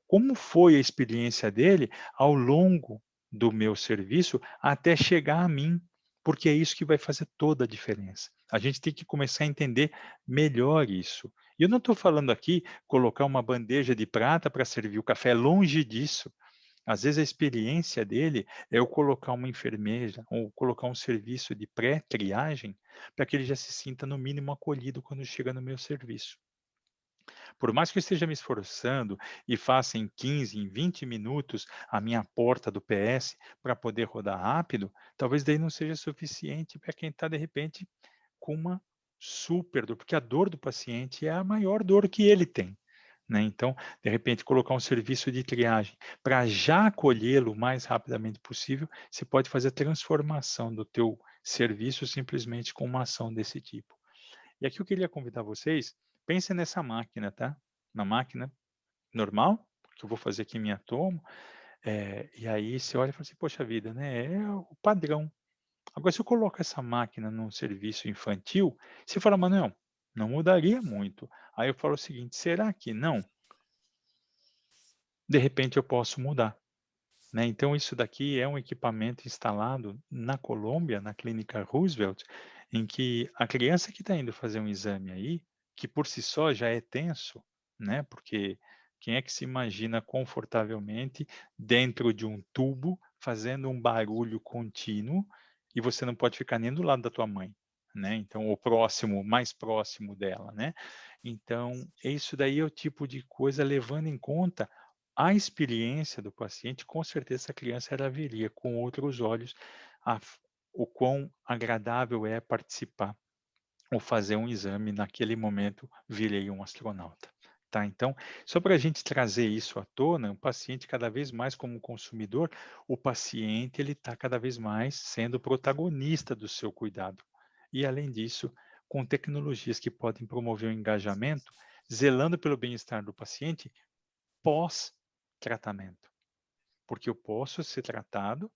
como foi a experiência dele ao longo do meu serviço até chegar a mim, porque é isso que vai fazer toda a diferença. A gente tem que começar a entender melhor isso. E eu não estou falando aqui colocar uma bandeja de prata para servir o café, longe disso. Às vezes a experiência dele é eu colocar uma enfermeira ou colocar um serviço de pré-triagem para que ele já se sinta no mínimo acolhido quando chega no meu serviço. Por mais que eu esteja me esforçando e faça em 15, em 20 minutos a minha porta do PS para poder rodar rápido, talvez daí não seja suficiente para quem está de repente com uma super dor, porque a dor do paciente é a maior dor que ele tem. Né? Então, de repente, colocar um serviço de triagem para já acolhê-lo o mais rapidamente possível, você pode fazer a transformação do teu serviço simplesmente com uma ação desse tipo. E aqui eu queria convidar vocês, pensem nessa máquina, tá? Na máquina normal, que eu vou fazer aqui minha tomo, e aí você olha e fala assim, poxa vida, né? É o padrão. Agora, se eu coloco essa máquina num serviço infantil, você fala, Manuel, não mudaria muito. Aí eu falo o seguinte, será que não? De repente eu posso mudar. Né? Então, isso daqui é um equipamento instalado na Colômbia, na Clínica Roosevelt, em que a criança que está indo fazer um exame aí, que por si só já é tenso, né? Porque quem é que se imagina confortavelmente dentro de um tubo, fazendo um barulho contínuo, e você não pode ficar nem do lado da tua mãe, né? Então, o próximo, mais próximo dela, né? Então, isso daí é o tipo de coisa levando em conta a experiência do paciente, com certeza essa criança ela veria com outros olhos a f o quão agradável é participar ou fazer um exame naquele momento, virei um astronauta, tá. Então, só para a gente trazer isso à tona, o paciente cada vez mais como consumidor, o paciente ele está cada vez mais sendo protagonista do seu cuidado. E além disso, com tecnologias que podem promover o engajamento, zelando pelo bem-estar do paciente pós-tratamento, porque eu posso ser tratado,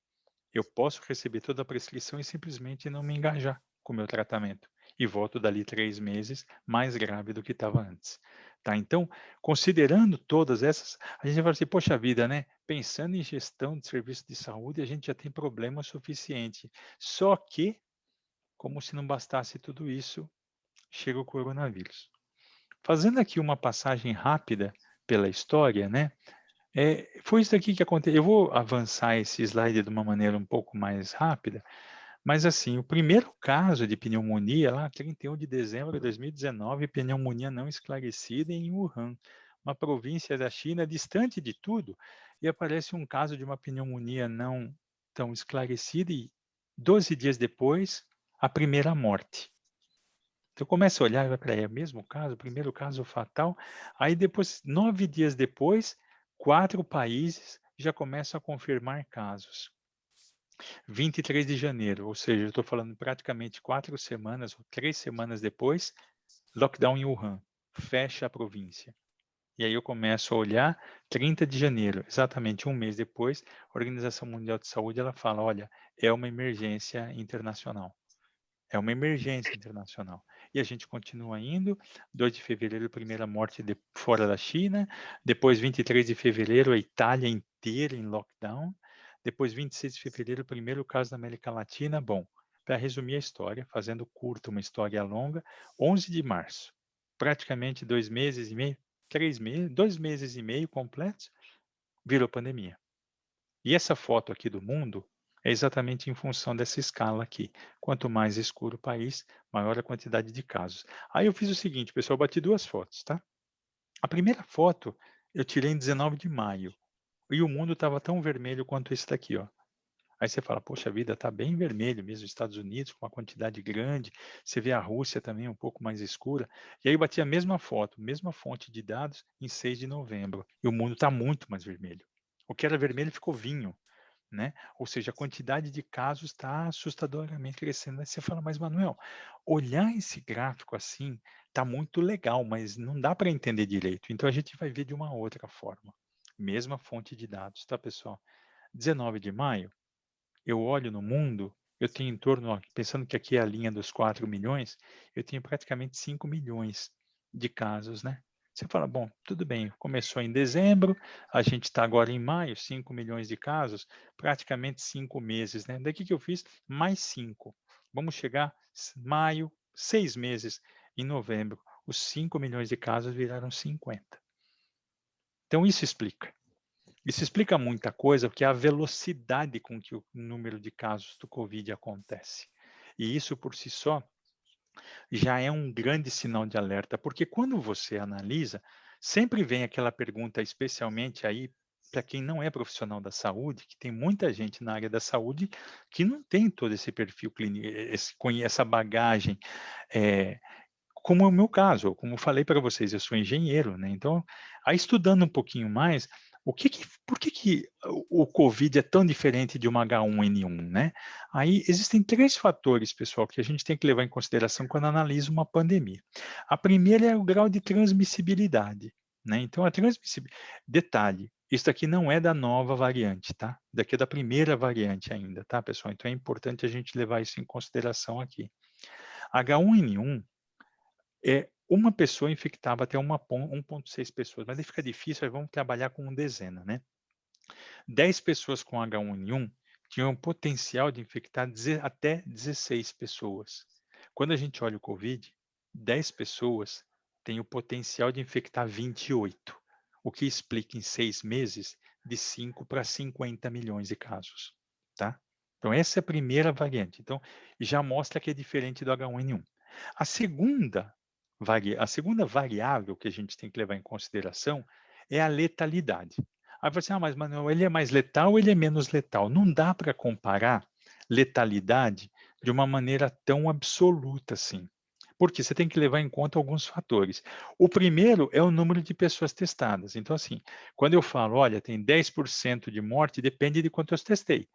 eu posso receber toda a prescrição e simplesmente não me engajar com o meu tratamento e volto dali 3 meses mais grave do que estava antes, tá. Então, considerando todas essas, a gente vai falar assim: "Poxa vida, né, pensando em gestão de serviço de saúde, a gente já tem problema suficiente". Só que, como se não bastasse tudo isso, chega o coronavírus. Fazendo aqui uma passagem rápida pela história, né, foi isso aqui que aconteceu. Eu vou avançar esse slide de uma maneira um pouco mais rápida, mas assim, o primeiro caso de pneumonia lá, 31 de dezembro de 2019, pneumonia não esclarecida em Wuhan, uma província da China distante de tudo, e aparece um caso de uma pneumonia não tão esclarecida e 12 dias depois, a primeira morte. Então começa a olhar e vai: "Espera aí, é o mesmo caso, o primeiro caso fatal", aí depois, 9 dias depois, 4 países já começam a confirmar casos. 23 de janeiro, ou seja, eu estou falando praticamente 4 semanas ou 3 semanas depois, lockdown em Wuhan, fecha a província. E aí eu começo a olhar, 30 de janeiro, exatamente um mês depois, a Organização Mundial de Saúde ela fala: "Olha, é uma emergência internacional". É uma emergência internacional. E a gente continua indo, 2 de fevereiro, primeira morte fora da China, depois 23 de fevereiro, a Itália inteira em lockdown, depois 26 de fevereiro, o primeiro caso na América Latina. Bom, para resumir a história, fazendo curta uma história longa, 11 de março, praticamente 2 meses e meio, 3 meses, 2 meses e meio completos, virou pandemia. E essa foto aqui do mundo é exatamente em função dessa escala aqui. Quanto mais escuro o país, maior a quantidade de casos. Aí eu fiz o seguinte, pessoal, eu bati 2 fotos, tá? A primeira foto eu tirei em 19 de maio e o mundo estava tão vermelho quanto esse daqui, ó. Aí você fala, poxa vida, está bem vermelho mesmo, Estados Unidos com uma quantidade grande, você vê a Rússia também um pouco mais escura, e aí eu bati a mesma foto, mesma fonte de dados em 6 de novembro, e o mundo está muito mais vermelho. O que era vermelho ficou vinho, né? Ou seja, a quantidade de casos está assustadoramente crescendo. Aí você fala, mas Manuel, olhar esse gráfico assim está muito legal, mas não dá para entender direito. Então a gente vai ver de uma outra forma. Mesma fonte de dados, tá, pessoal? 19 de maio, eu olho no mundo, eu tenho em torno, ó, pensando que aqui é a linha dos 4 milhões, eu tenho praticamente 5 milhões de casos, né? Você fala, bom, tudo bem, começou em dezembro, a gente está agora em maio, 5 milhões de casos, praticamente 5 meses, né? Daqui que eu fiz, mais 5. Vamos chegar maio, 6 meses, em novembro, os 5 milhões de casos viraram 50. Então isso explica. Isso explica muita coisa, porque é a velocidade com que o número de casos do Covid acontece. E isso por si só já é um grande sinal de alerta, porque quando você analisa, sempre vem aquela pergunta, especialmente aí para quem não é profissional da saúde, que tem muita gente na área da saúde que não tem todo esse perfil clínico, essa bagagem, eh, como é o meu caso, como eu falei para vocês, eu sou engenheiro, né, então, aí estudando um pouquinho mais, por que que o Covid é tão diferente de uma H1N1, né? Aí existem 3 fatores, pessoal, que a gente tem que levar em consideração quando analisa uma pandemia. A primeira é o grau de transmissibilidade, né, então a detalhe, isso aqui não é da nova variante, tá? Daqui é da primeira variante ainda, tá, pessoal? Então é importante a gente levar isso em consideração aqui. H1N1 uma pessoa infectava até 1,6 pessoas, mas aí fica difícil, aí vamos trabalhar com dezena, né. 10 pessoas com H1N1 tinham potencial de infectar até 16 pessoas. Quando a gente olha o Covid, 10 pessoas têm o potencial de infectar 28, o que explica em 6 meses de 5 para 50 milhões de casos, tá. Então essa é a primeira variante, então já mostra que é diferente do H1N1. A segunda a segunda variável que a gente tem que levar em consideração é a letalidade. Aí você, mas Manuel, ele é mais letal ou ele é menos letal? Não dá para comparar letalidade de uma maneira tão absoluta assim. Porque você tem que levar em conta alguns fatores. O primeiro é o número de pessoas testadas. Então, assim, quando eu falo, olha, tem 10% de morte, depende de quanto eu testei.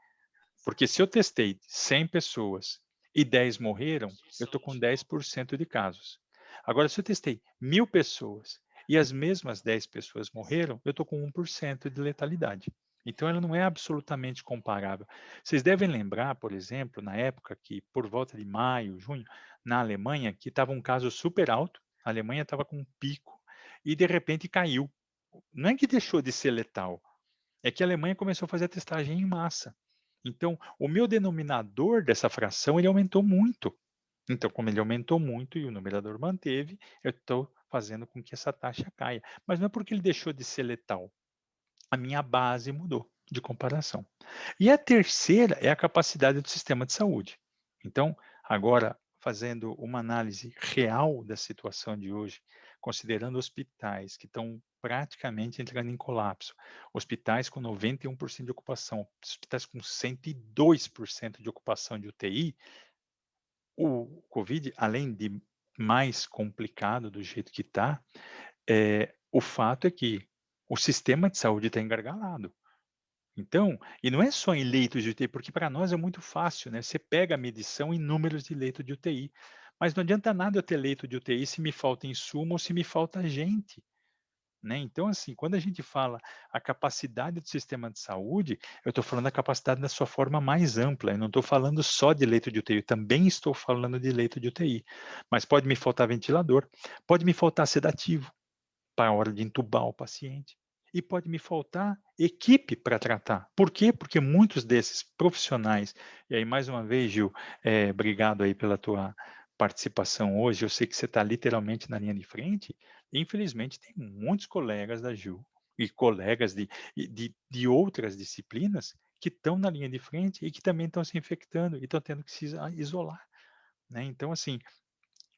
Porque se eu testei 100 pessoas e 10 morreram, eu estou com 10% de casos. Agora, se eu testei 1.000 pessoas e as mesmas 10 pessoas morreram, eu estou com 1% de letalidade. Então, ela não é absolutamente comparável. Vocês devem lembrar, por exemplo, na época que, por volta de maio, junho, na Alemanha, que estava um caso super alto, a Alemanha estava com um pico e, de repente, caiu. Não é que deixou de ser letal, é que a Alemanha começou a fazer a testagem em massa. Então, o meu denominador dessa fração ele aumentou muito. Então, como ele aumentou muito e o numerador manteve, eu estou fazendo com que essa taxa caia. Mas não é porque ele deixou de ser letal. A minha base mudou de comparação. E a terceira é a capacidade do sistema de saúde. Então, agora, fazendo uma análise real da situação de hoje, considerando hospitais que estão praticamente entrando em colapso, hospitais com 91% de ocupação, hospitais com 102% de ocupação de UTI, o Covid, além de mais complicado do jeito que está, o fato é que o sistema de saúde está engargalado. Então, e não é só em leitos de UTI, porque para nós é muito fácil, né? Você pega a medição em números de leito de UTI, mas não adianta nada eu ter leito de UTI se me falta insumo ou se me falta gente, né? Então, assim, quando a gente fala a capacidade do sistema de saúde, eu estou falando da capacidade da sua forma mais ampla, eu não estou falando só de leito de UTI, eu também estou falando de leito de UTI, mas pode me faltar ventilador, pode me faltar sedativo, para a hora de entubar o paciente. E pode me faltar equipe para tratar. Por quê? Porque muitos desses profissionais, e aí mais uma vez, Gil, obrigado aí pela tua participação hoje, eu sei que você está literalmente na linha de frente, e infelizmente tem muitos colegas da Gil e colegas de outras disciplinas que estão na linha de frente e que também estão se infectando e estão tendo que se isolar, né? Então, assim,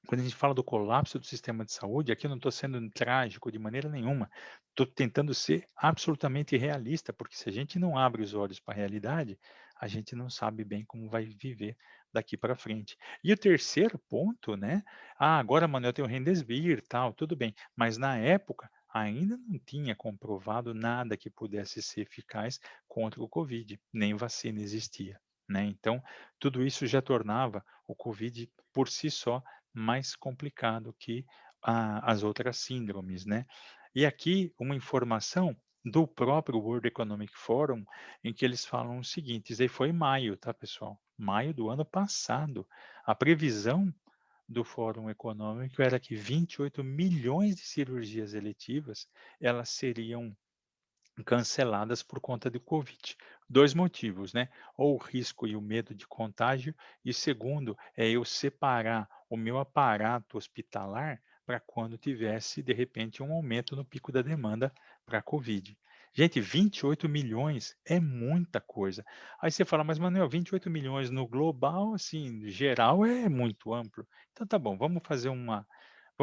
quando a gente fala do colapso do sistema de saúde, aqui eu não estou sendo trágico de maneira nenhuma. Estou tentando ser absolutamente realista, porque se a gente não abre os olhos para a realidade, a gente não sabe bem como vai viver daqui para frente. E o terceiro ponto, né? Ah, agora, Manuel, tem o Remdesivir, tal, tudo bem. Mas na época ainda não tinha comprovado nada que pudesse ser eficaz contra o Covid, nem vacina existia, né? Então, tudo isso já tornava o Covid por si só mais complicado que as outras síndromes, né? E aqui uma informação do próprio World Economic Forum, em que eles falam o seguinte, isso aí foi em maio, tá, pessoal? Maio do ano passado. A previsão do Fórum Econômico era que 28 milhões de cirurgias eletivas, elas seriam canceladas por conta do Covid. Dois motivos, né? Ou o risco e o medo de contágio, e segundo, é eu separar o meu aparato hospitalar para quando tivesse, de repente, um aumento no pico da demanda para a Covid. Gente, 28 milhões é muita coisa. Aí você fala, mas Manuel, 28 milhões no global, assim, geral, é muito amplo. Então tá bom, vamos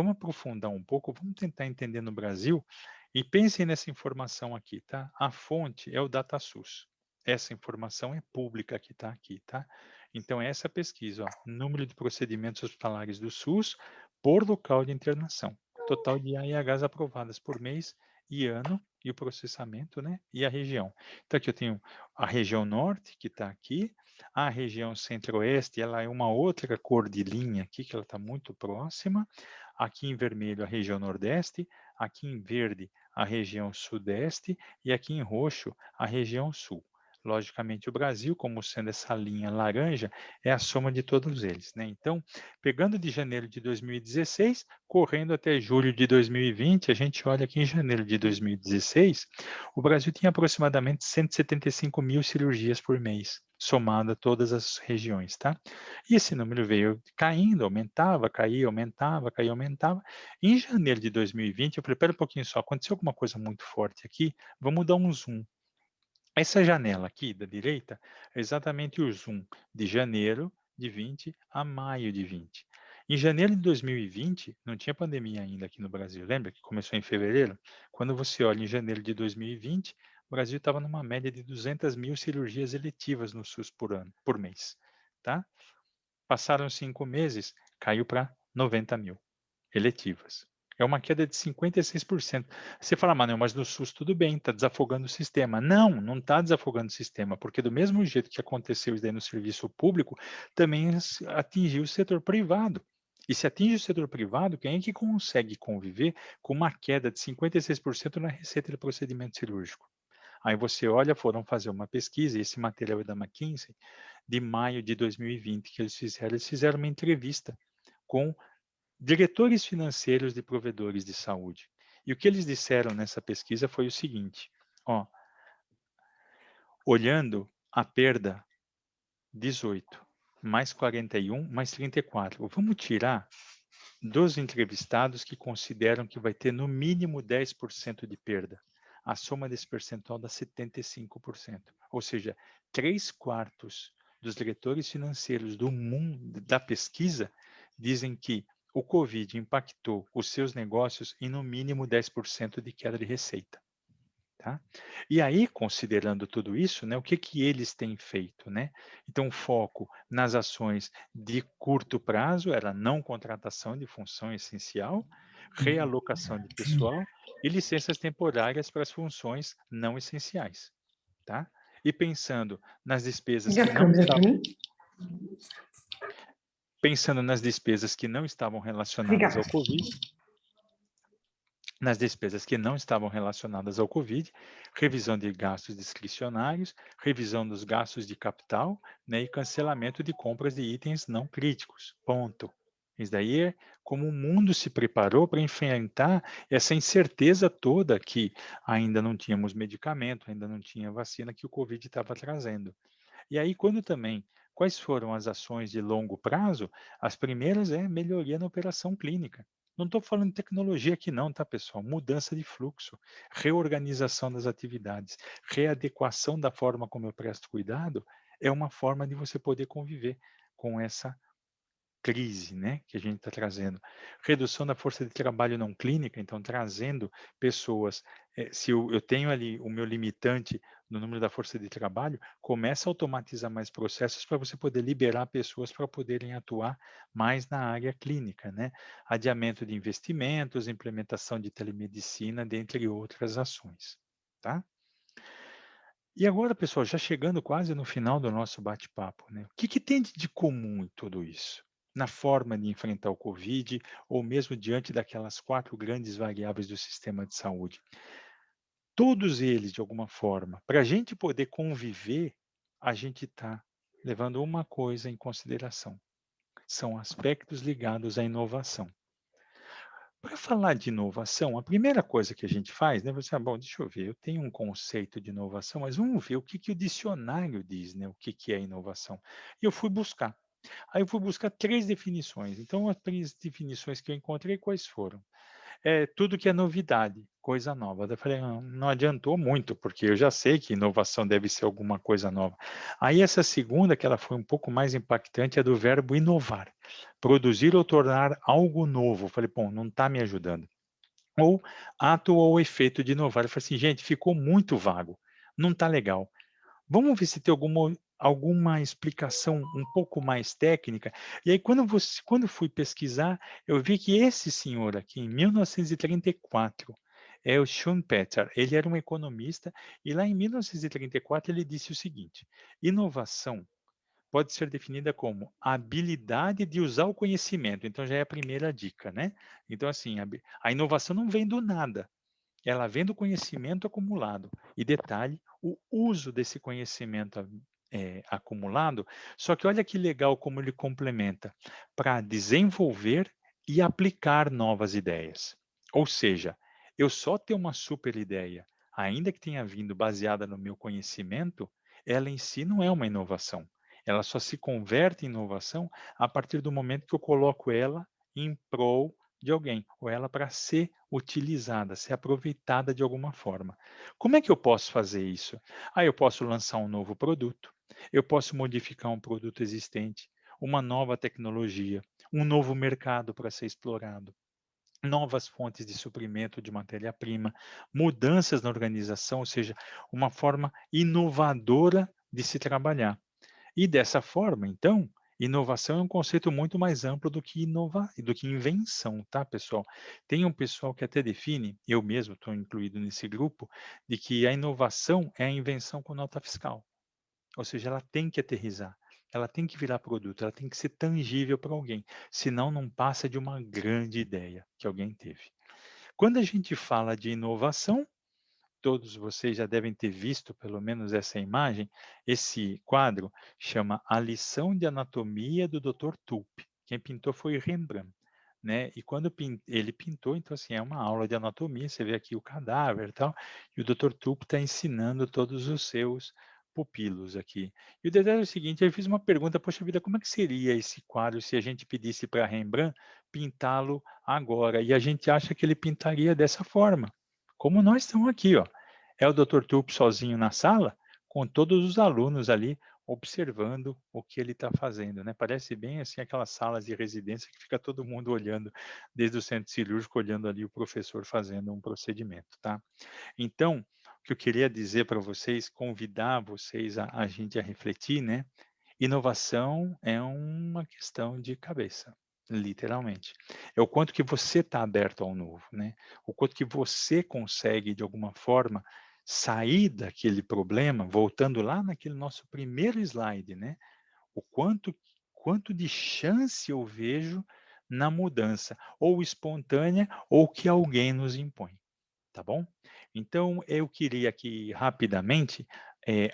aprofundar um pouco, vamos tentar entender no Brasil e pensem nessa informação aqui, tá? A fonte é o DataSUS. Essa informação é pública que está aqui, tá? Então, essa pesquisa, ó, número de procedimentos hospitalares do SUS por local de internação. Total de AIHs aprovadas por mês e ano, e o processamento, né? E a região. Então, aqui eu tenho a região norte, que está aqui, a região centro-oeste, ela é uma outra cor de linha aqui, que ela está muito próxima. Aqui em vermelho, a região nordeste, aqui em verde, a região sudeste e aqui em roxo a região sul. Logicamente, o Brasil, como sendo essa linha laranja, é a soma de todos eles, né? Então, pegando de janeiro de 2016, correndo até julho de 2020, a gente olha aqui em janeiro de 2016, o Brasil tinha aproximadamente 175 mil cirurgias por mês, somada a todas as regiões, tá? E esse número veio caindo, aumentava, caía, aumentava, caía, aumentava. Em janeiro de 2020, eu falei, espera um pouquinho só, aconteceu alguma coisa muito forte aqui, vamos dar um zoom. Essa janela aqui da direita é exatamente o zoom de janeiro de 20 a maio de 20. Em janeiro de 2020, não tinha pandemia ainda aqui no Brasil, lembra que começou em fevereiro? Quando você olha em janeiro de 2020, o Brasil estava numa média de 200 mil cirurgias eletivas no SUS por ano, por mês, tá? Passaram 5 meses, caiu para 90 mil eletivas. É uma queda de 56%. Você fala, Manuel, mas no SUS tudo bem, está desafogando o sistema. Não, não está desafogando o sistema, porque do mesmo jeito que aconteceu isso daí no serviço público, também atingiu o setor privado. E se atinge o setor privado, quem é que consegue conviver com uma queda de 56% na receita de procedimento cirúrgico? Aí você olha, foram fazer uma pesquisa, e esse material é da McKinsey, de maio de 2020, que eles fizeram uma entrevista com diretores financeiros de provedores de saúde. E o que eles disseram nessa pesquisa foi o seguinte, ó, olhando a perda 18, mais 41, mais 34, vamos tirar dos entrevistados que consideram que vai ter no mínimo 10% de perda. A soma desse percentual dá 75%. Ou seja, 3/4 dos diretores financeiros do mundo da pesquisa dizem que o Covid impactou os seus negócios em no mínimo 10% de queda de receita. Tá? E aí, considerando tudo isso, né, o que, que eles têm feito? Né? Então, o foco nas ações de curto prazo era não contratação de função essencial, realocação de pessoal e licenças temporárias para as funções não essenciais. Tá? E Liga a câmera para mim. pensando nas despesas que não estavam relacionadas Obrigada. ao Covid, nas despesas que não estavam relacionadas ao Covid, revisão de gastos discricionários, revisão dos gastos de capital, né, e cancelamento de compras de itens não críticos. Ponto. Isso daí é como o mundo se preparou para enfrentar essa incerteza toda que ainda não tínhamos medicamento, ainda não tinha vacina que o Covid estava trazendo. E aí, quando também, quais foram as ações de longo prazo? As primeiras é melhoria na operação clínica. Não estou falando de tecnologia aqui não, tá, pessoal? Mudança de fluxo, reorganização das atividades, readequação da forma como eu presto cuidado, é uma forma de você poder conviver com essa crise, né, que a gente está trazendo. Redução da força de trabalho não clínica, então trazendo pessoas se eu tenho ali o meu limitante no número da força de trabalho, começa a automatizar mais processos para você poder liberar pessoas para poderem atuar mais na área clínica, né? Adiamento de investimentos, implementação de telemedicina, dentre outras ações, tá? E agora, pessoal, já chegando quase no final do nosso bate-papo, né? O que que tem de comum em tudo isso? Na forma de enfrentar o Covid ou mesmo diante daquelas 4 grandes variáveis do sistema de saúde? Todos eles, de alguma forma, para a gente poder conviver, a gente está levando uma coisa em consideração, são aspectos ligados à inovação. Para falar de inovação, a primeira coisa que a gente faz, né, você, bom, deixa eu ver, eu tenho um conceito de inovação, mas vamos ver o que que o dicionário diz, né, o que que é inovação. E eu fui buscar. Aí eu fui buscar 3 definições. Então, as 3 definições que eu encontrei, quais foram? Tudo que é novidade, coisa nova. Daí eu falei: não adiantou muito, porque eu já sei que inovação deve ser alguma coisa nova". Aí essa segunda, que ela foi um pouco mais impactante, é do verbo inovar, produzir ou tornar algo novo. Eu falei: "Bom, não está me ajudando". Ou ato ou efeito de inovar. Eu falei assim: "Gente, ficou muito vago, não está legal". Vamos ver se tem alguma explicação um pouco mais técnica. E aí quando fui pesquisar, eu vi que esse senhor aqui, em 1934, é o Schumpeter, ele era um economista, e lá em 1934 ele disse o seguinte: "Inovação pode ser definida como a habilidade de usar o conhecimento", então já é a primeira dica, né. Então assim, a inovação não vem do nada, ela vem do conhecimento acumulado. E detalhe, o uso desse conhecimento acumulado, só que olha que legal como ele complementa, para desenvolver e aplicar novas ideias. Ou seja, eu só ter uma super ideia, ainda que tenha vindo baseada no meu conhecimento, ela em si não é uma inovação. Ela só se converte em inovação a partir do momento que eu coloco ela em prol de alguém, ou ela para ser utilizada, ser aproveitada de alguma forma. Como é que eu posso fazer isso? Eu posso lançar um novo produto, eu posso modificar um produto existente, uma nova tecnologia, um novo mercado para ser explorado, novas fontes de suprimento de matéria-prima, mudanças na organização, ou seja, uma forma inovadora de se trabalhar. E dessa forma, então, inovação é um conceito muito mais amplo do que invenção, tá, pessoal? Tem um pessoal que até define, eu mesmo estou incluído nesse grupo, de que a inovação é a invenção com nota fiscal. Ou seja, ela tem que aterrissar, ela tem que virar produto, ela tem que ser tangível para alguém, senão não passa de uma grande ideia que alguém teve. Quando a gente fala de inovação, todos vocês já devem ter visto pelo menos essa imagem, esse quadro chama A Lição de Anatomia do Dr. Tulpe. Quem pintou foi Rembrandt, né? E quando ele pintou, então assim, é uma aula de anatomia, você vê aqui o cadáver e tal, e o Dr. Tulpe está ensinando todos os seus pupilos aqui. E o detalhe é o seguinte, eu fiz uma pergunta, poxa vida, como é que seria esse quadro se a gente pedisse para Rembrandt pintá-lo agora? E a gente acha que ele pintaria dessa forma, como nós estamos aqui, ó. É o Dr. Tulpe sozinho na sala, com todos os alunos ali observando o que ele está fazendo, né? Parece bem assim aquelas salas de residência que fica todo mundo olhando, desde o centro cirúrgico, olhando ali o professor fazendo um procedimento, tá? Então, o que eu queria dizer para vocês, convidar vocês a gente a refletir, né? Inovação é uma questão de cabeça, literalmente. É o quanto que você está aberto ao novo, né? O quanto que você consegue, de alguma forma, sair daquele problema, voltando lá naquele nosso primeiro slide, né? O quanto de chance eu vejo na mudança, ou espontânea, ou que alguém nos impõe. Tá bom? Então, eu queria aqui rapidamente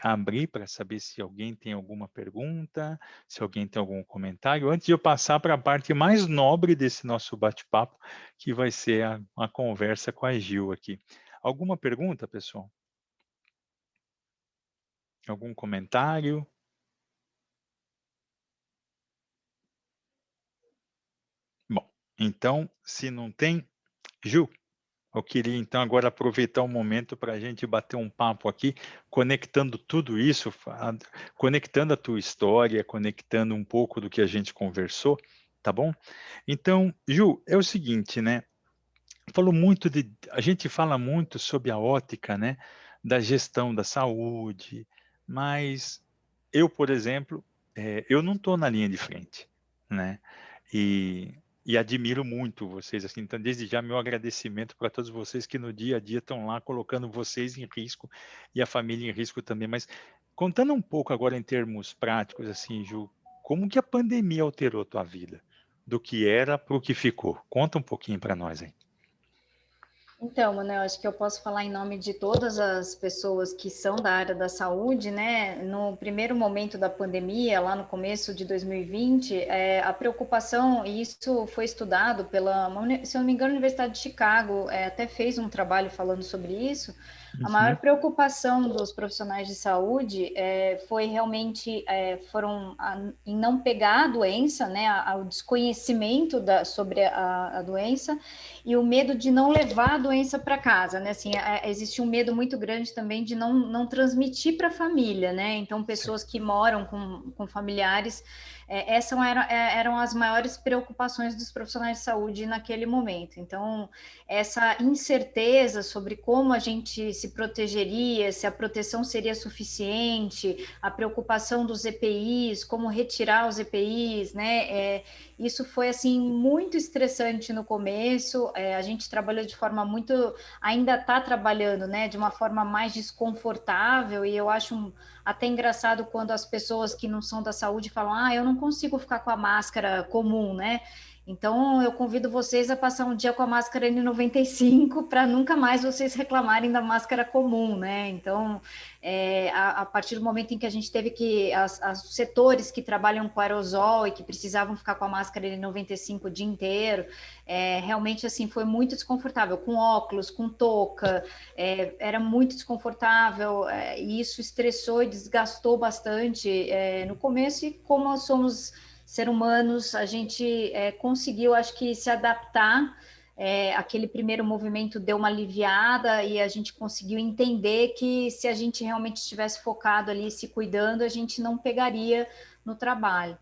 abrir para saber se alguém tem alguma pergunta, se alguém tem algum comentário, antes de eu passar para a parte mais nobre desse nosso bate-papo, que vai ser a conversa com a Gil aqui. Alguma pergunta, pessoal? Algum comentário? Bom, então, se não tem, Gil, eu queria então agora aproveitar o momento para a gente bater um papo aqui, conectando tudo isso, conectando a tua história, conectando um pouco do que a gente conversou, tá bom? Então, Ju, é o seguinte, né? falou muito a gente fala muito sobre a ótica, né, da gestão da saúde, mas eu, por exemplo, eu não estou na linha de frente, né, e admiro muito vocês, assim, então desde já meu agradecimento para todos vocês que no dia a dia estão lá colocando vocês em risco e a família em risco também. Mas contando um pouco agora em termos práticos, assim, Ju, como que a pandemia alterou tua vida? Do que era para o que ficou? Conta um pouquinho para nós aí. Então, Manuel, acho que eu posso falar em nome de todas as pessoas que são da área da saúde, né? No primeiro momento da pandemia, lá no começo de 2020, a preocupação, e isso foi estudado pela, se eu não me engano, a Universidade de Chicago, até fez um trabalho falando sobre isso. A maior Uhum. preocupação dos profissionais de saúde foi realmente em não pegar a doença, né? O desconhecimento sobre a doença e o medo de não levar a doença para casa, né? Assim, existe um medo muito grande também de não transmitir para a família, né? Então, pessoas que moram com familiares, essas eram as maiores preocupações dos profissionais de saúde naquele momento. Então, essa incerteza sobre como a gente se protegeria, se a proteção seria suficiente, a preocupação dos EPIs, como retirar os EPIs, né? Isso foi assim muito estressante no começo. A gente trabalhou de forma muito, ainda está trabalhando, né, de uma forma mais desconfortável. E eu acho até engraçado quando as pessoas que não são da saúde falam: "Ah, eu não consigo ficar com a máscara comum, né?" Então, eu convido vocês a passar um dia com a máscara N95 para nunca mais vocês reclamarem da máscara comum, né? Então, a partir do momento em que a gente teve que, os setores que trabalham com aerosol e que precisavam ficar com a máscara N95 o dia inteiro, realmente, assim, foi muito desconfortável, com óculos, com touca, era muito desconfortável, e isso estressou e desgastou bastante no começo, e como nós somos ser humanos, a gente conseguiu, acho que, se adaptar. Aquele primeiro movimento deu uma aliviada e a gente conseguiu entender que se a gente realmente estivesse focado ali, se cuidando, a gente não pegaria no trabalho.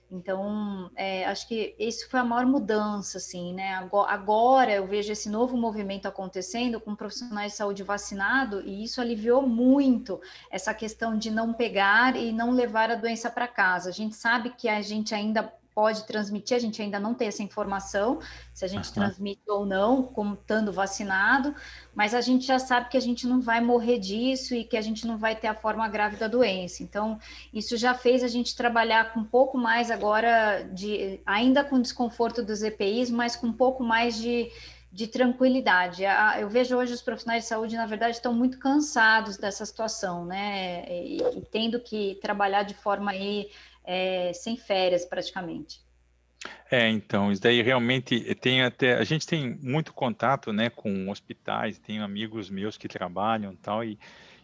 Então, acho que isso foi a maior mudança, assim, né? Agora eu vejo esse novo movimento acontecendo com profissionais de saúde vacinado e isso aliviou muito essa questão de não pegar e não levar a doença para casa. A gente sabe que a gente ainda pode transmitir, a gente ainda não tem essa informação, se a gente Aham. transmite ou não, como estando vacinado, mas a gente já sabe que a gente não vai morrer disso e que a gente não vai ter a forma grave da doença. Então, isso já fez a gente trabalhar com um pouco mais agora, ainda com desconforto dos EPIs, mas com um pouco mais de tranquilidade. Eu vejo hoje os profissionais de saúde, na verdade, estão muito cansados dessa situação, né? E tendo que trabalhar de forma aí, sem férias, praticamente. Então, isso daí realmente tem até. A gente tem muito contato, né, com hospitais, tenho amigos meus que trabalham e tal, e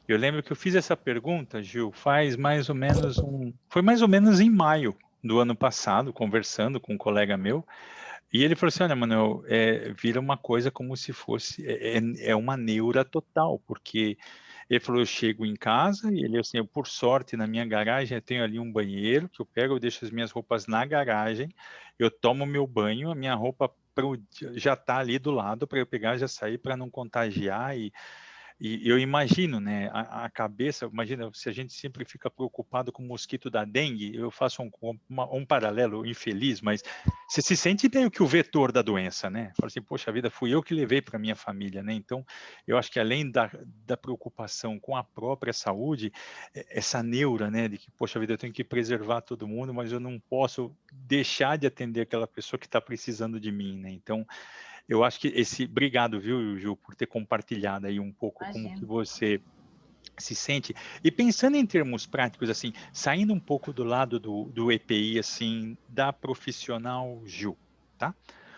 eu lembro que eu fiz essa pergunta, Gil, faz mais ou menos foi mais ou menos em maio do ano passado, conversando com um colega meu, e ele falou assim: olha, Manuel, vira uma coisa como se fosse, é uma neura total, porque ele falou: eu chego em casa e ele assim, por sorte, na minha garagem eu tenho ali um banheiro que eu pego, eu deixo as minhas roupas na garagem, eu tomo meu banho, a minha roupa já está ali do lado para eu pegar, já sair para não contagiar. E eu imagino, né, a cabeça, imagina, se a gente sempre fica preocupado com o mosquito da dengue, eu faço um paralelo infeliz, mas você se sente meio que o vetor da doença, né? Fala assim, poxa vida, fui eu que levei para minha família, né? Então, eu acho que além da preocupação com a própria saúde, essa neura, né, de que, poxa vida, eu tenho que preservar todo mundo, mas eu não posso deixar de atender aquela pessoa que está precisando de mim, né? Então, eu acho que obrigado, viu, Ju, por ter compartilhado aí um pouco como que Imagina. você se sente. E pensando em termos práticos, assim, saindo um pouco do lado do EPI, assim, da profissional Ju, tá?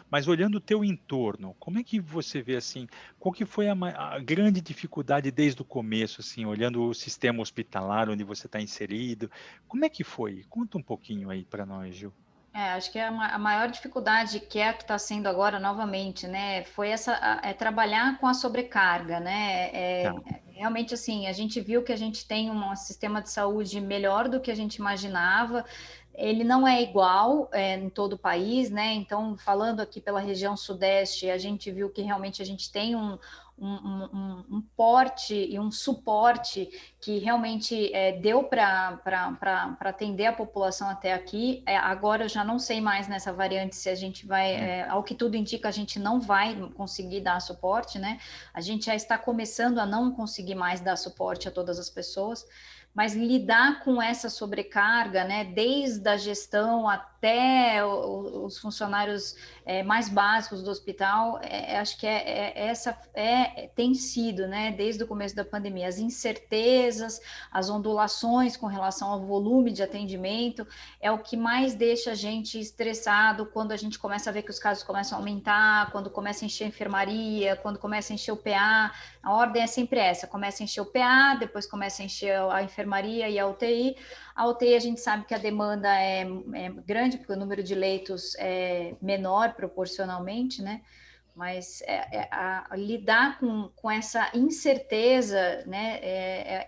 Mas olhando o teu entorno, como é que você vê, assim, qual que foi a grande dificuldade desde o começo, assim, olhando o sistema hospitalar onde você está inserido? Como é que foi? Conta um pouquinho aí para nós, Ju. Acho que a maior dificuldade que está sendo agora novamente, né, foi trabalhar com a sobrecarga, né? Tá. Realmente assim, a gente viu que a gente tem um sistema de saúde melhor do que a gente imaginava. Ele não é igual em todo o país, né? Então, falando aqui pela região sudeste, a gente viu que realmente a gente tem um porte e um suporte que realmente deu para atender a população até aqui. Agora eu já não sei mais nessa variante se a gente vai, ao que tudo indica, a gente não vai conseguir dar suporte, né? A gente já está começando a não conseguir mais dar suporte a todas as pessoas, mas lidar com essa sobrecarga, né, desde a gestão até os funcionários mais básicos do hospital, acho que tem sido, né, desde o começo da pandemia, as incertezas, as ondulações com relação ao volume de atendimento, é o que mais deixa a gente estressado quando a gente começa a ver que os casos começam a aumentar, quando começa a encher a enfermaria, quando começa a encher o PA. A ordem é sempre essa, começa a encher o PA, depois começa a encher a enfermaria e a UTI. A UTI a gente sabe que a demanda é grande, porque o número de leitos é menor proporcionalmente, né? Mas lidar com essa incerteza, né,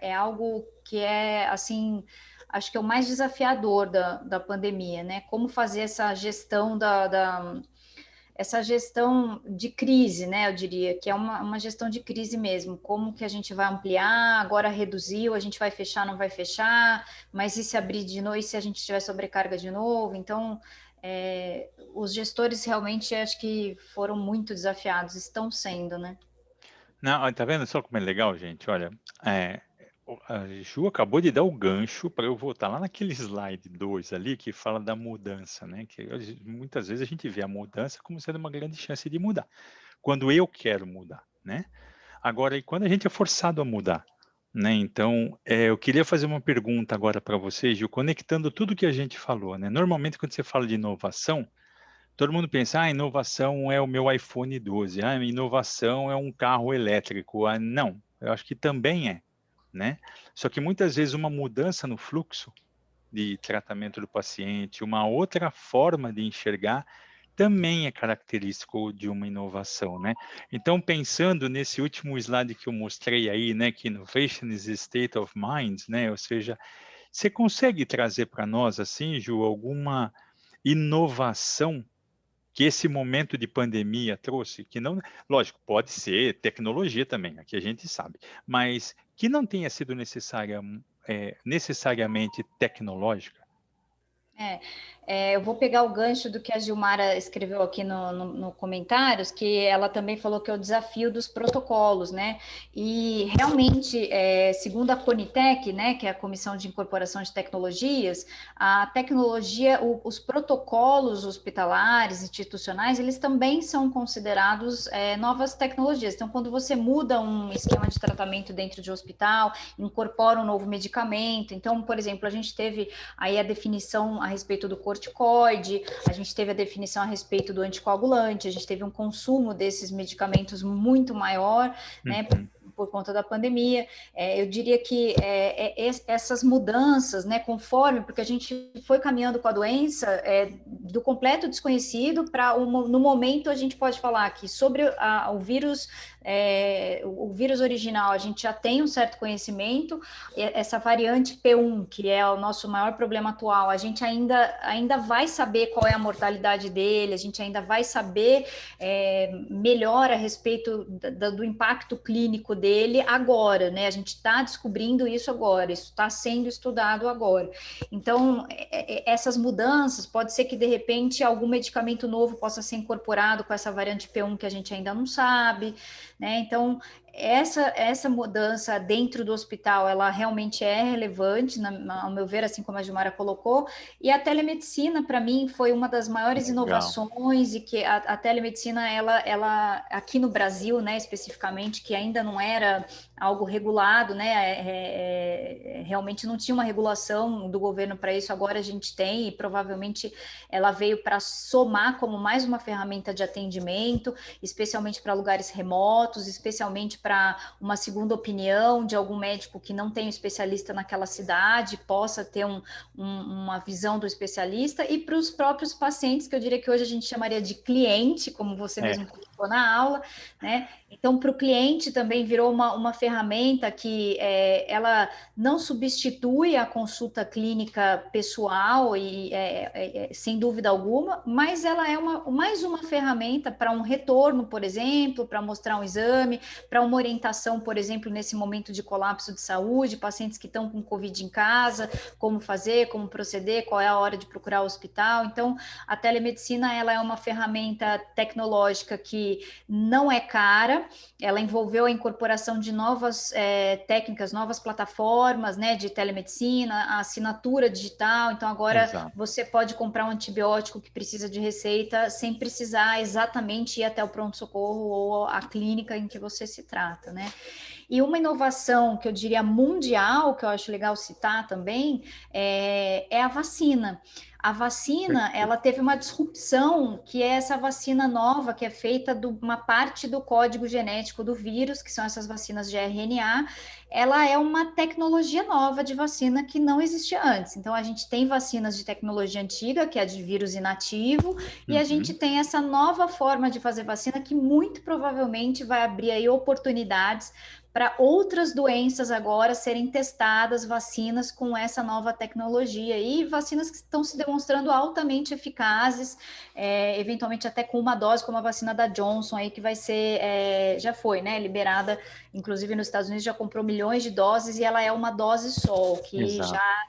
é algo que é, assim, acho que é o mais desafiador da pandemia, né? Como fazer essa gestão essa gestão de crise, né? Eu diria que é uma gestão de crise mesmo. Como que a gente vai ampliar? Agora reduziu, a gente vai fechar, não vai fechar? Mas e se abrir de novo? E se a gente tiver sobrecarga de novo? Então, os gestores realmente acho que foram muito desafiados, estão sendo, né? Não, tá vendo só como é legal, gente? Olha, a Ju acabou de dar o gancho para eu voltar lá naquele slide 2 ali que fala da mudança, né? Que muitas vezes a gente vê a mudança como sendo uma grande chance de mudar, quando eu quero mudar, né? Agora, e quando a gente é forçado a mudar, né? Então, eu queria fazer uma pergunta agora para vocês, Gil, conectando tudo que a gente falou, né? Normalmente, quando você fala de inovação, todo mundo pensa, inovação é o meu iPhone 12, inovação é um carro elétrico. Não, eu acho que também é, né? Só que muitas vezes uma mudança no fluxo de tratamento do paciente, uma outra forma de enxergar, também é característico de uma inovação, né? Então, pensando nesse último slide que eu mostrei aí, né, que innovation is a state of mind, né? Ou seja, você consegue trazer para nós, assim, Ju, alguma inovação que esse momento de pandemia trouxe, que não, lógico, pode ser tecnologia também, aqui a gente sabe, mas que não tenha sido necessariamente tecnológica? Eu vou pegar o gancho do que a Gilmara escreveu aqui no comentários, que ela também falou que é o desafio dos protocolos, né? E realmente, segundo a Conitec, né, que é a Comissão de Incorporação de Tecnologias, a tecnologia, os protocolos hospitalares, institucionais, eles também são considerados novas tecnologias. Então, quando você muda um esquema de tratamento dentro de um hospital, incorpora um novo medicamento. Então, por exemplo, a gente teve aí a definição a respeito do corticoide, a gente teve a definição a respeito do anticoagulante, a gente teve um consumo desses medicamentos muito maior, né, por conta da pandemia. Eu diria que essas mudanças, né, conforme, porque a gente foi caminhando com a doença do completo desconhecido para no momento a gente pode falar que sobre o vírus original a gente já tem um certo conhecimento, essa variante P1, que é o nosso maior problema atual, a gente ainda vai saber qual é a mortalidade dele, a gente ainda vai saber melhor a respeito do impacto clínico dele agora, né? A gente está descobrindo isso agora, isso está sendo estudado agora. Então, essas mudanças, pode ser que de repente algum medicamento novo possa ser incorporado com essa variante P1 que a gente ainda não sabe, né? Então, essa mudança dentro do hospital, ela realmente é relevante, ao meu ver, assim como a Gilmara colocou, e a telemedicina, para mim, foi uma das maiores inovações, e que a telemedicina, ela aqui no Brasil, né, especificamente, que ainda não era algo regulado, né, realmente não tinha uma regulação do governo para isso, agora a gente tem, e provavelmente ela veio para somar como mais uma ferramenta de atendimento, especialmente para lugares remotos, especialmente para uma segunda opinião de algum médico que não tem um especialista naquela cidade, possa ter uma visão do especialista, e para os próprios pacientes, que eu diria que hoje a gente chamaria de cliente, como você mesmo colocou na aula, né? Então, para o cliente também virou uma ferramenta que ela não substitui a consulta clínica pessoal, e sem dúvida alguma, mas ela é mais uma ferramenta para um retorno, por exemplo, para mostrar um exame, para uma orientação, por exemplo, nesse momento de colapso de saúde, pacientes que estão com Covid em casa, como fazer, como proceder, qual é a hora de procurar o hospital. Então, a telemedicina, ela é uma ferramenta tecnológica que não é cara, ela envolveu a incorporação de novas técnicas, novas plataformas, né, de telemedicina, a assinatura digital. Então, agora você pode comprar um antibiótico que precisa de receita sem precisar exatamente ir até o pronto-socorro ou a clínica em que você se trata, né? E uma inovação que eu diria mundial, que eu acho legal citar também, é a vacina. A vacina, ela teve uma disrupção, que é essa vacina nova, que é feita de uma parte do código genético do vírus, que são essas vacinas de RNA. Ela é uma tecnologia nova de vacina que não existia antes. Então, a gente tem vacinas de tecnologia antiga, que é a de vírus inativo, e a gente tem essa nova forma de fazer vacina, que muito provavelmente vai abrir aí oportunidades para outras doenças agora serem testadas, vacinas com essa nova tecnologia, e vacinas que estão se demonstrando altamente eficazes, eventualmente até com uma dose, como a vacina da Johnson, aí, que vai ser, já foi, né, liberada, inclusive nos Estados Unidos já comprou milhões de doses, e ela é uma dose só, o que já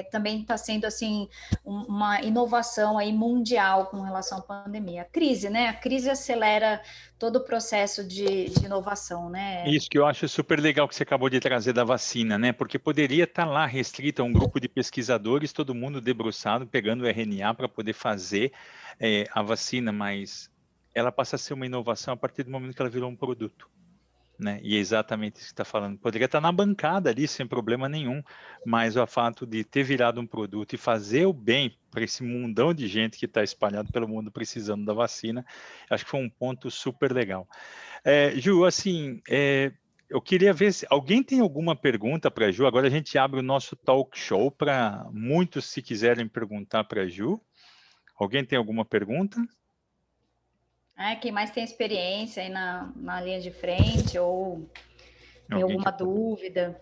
também está sendo assim uma inovação aí mundial com relação à pandemia. A crise, né? A crise acelera todo o processo de inovação, né? Isso que eu acho super legal que você acabou de trazer da vacina, né? Porque poderia estar lá restrito a um grupo de pesquisadores, todo mundo debruçado, pegando o RNA para poder fazer a vacina, mas ela passa a ser uma inovação a partir do momento que ela virou um produto. Né? E é exatamente isso que está falando. Poderia estar na bancada ali sem problema nenhum, mas o fato de ter virado um produto e fazer o bem para esse mundão de gente que está espalhado pelo mundo precisando da vacina, acho que foi um ponto super legal. Ju, assim, eu queria ver se alguém tem alguma pergunta para a Ju. Agora a gente abre o nosso talk show para muitos, se quiserem perguntar para a Ju. Alguém tem alguma pergunta? Quem mais tem experiência aí na linha de frente, ou tem alguma dúvida?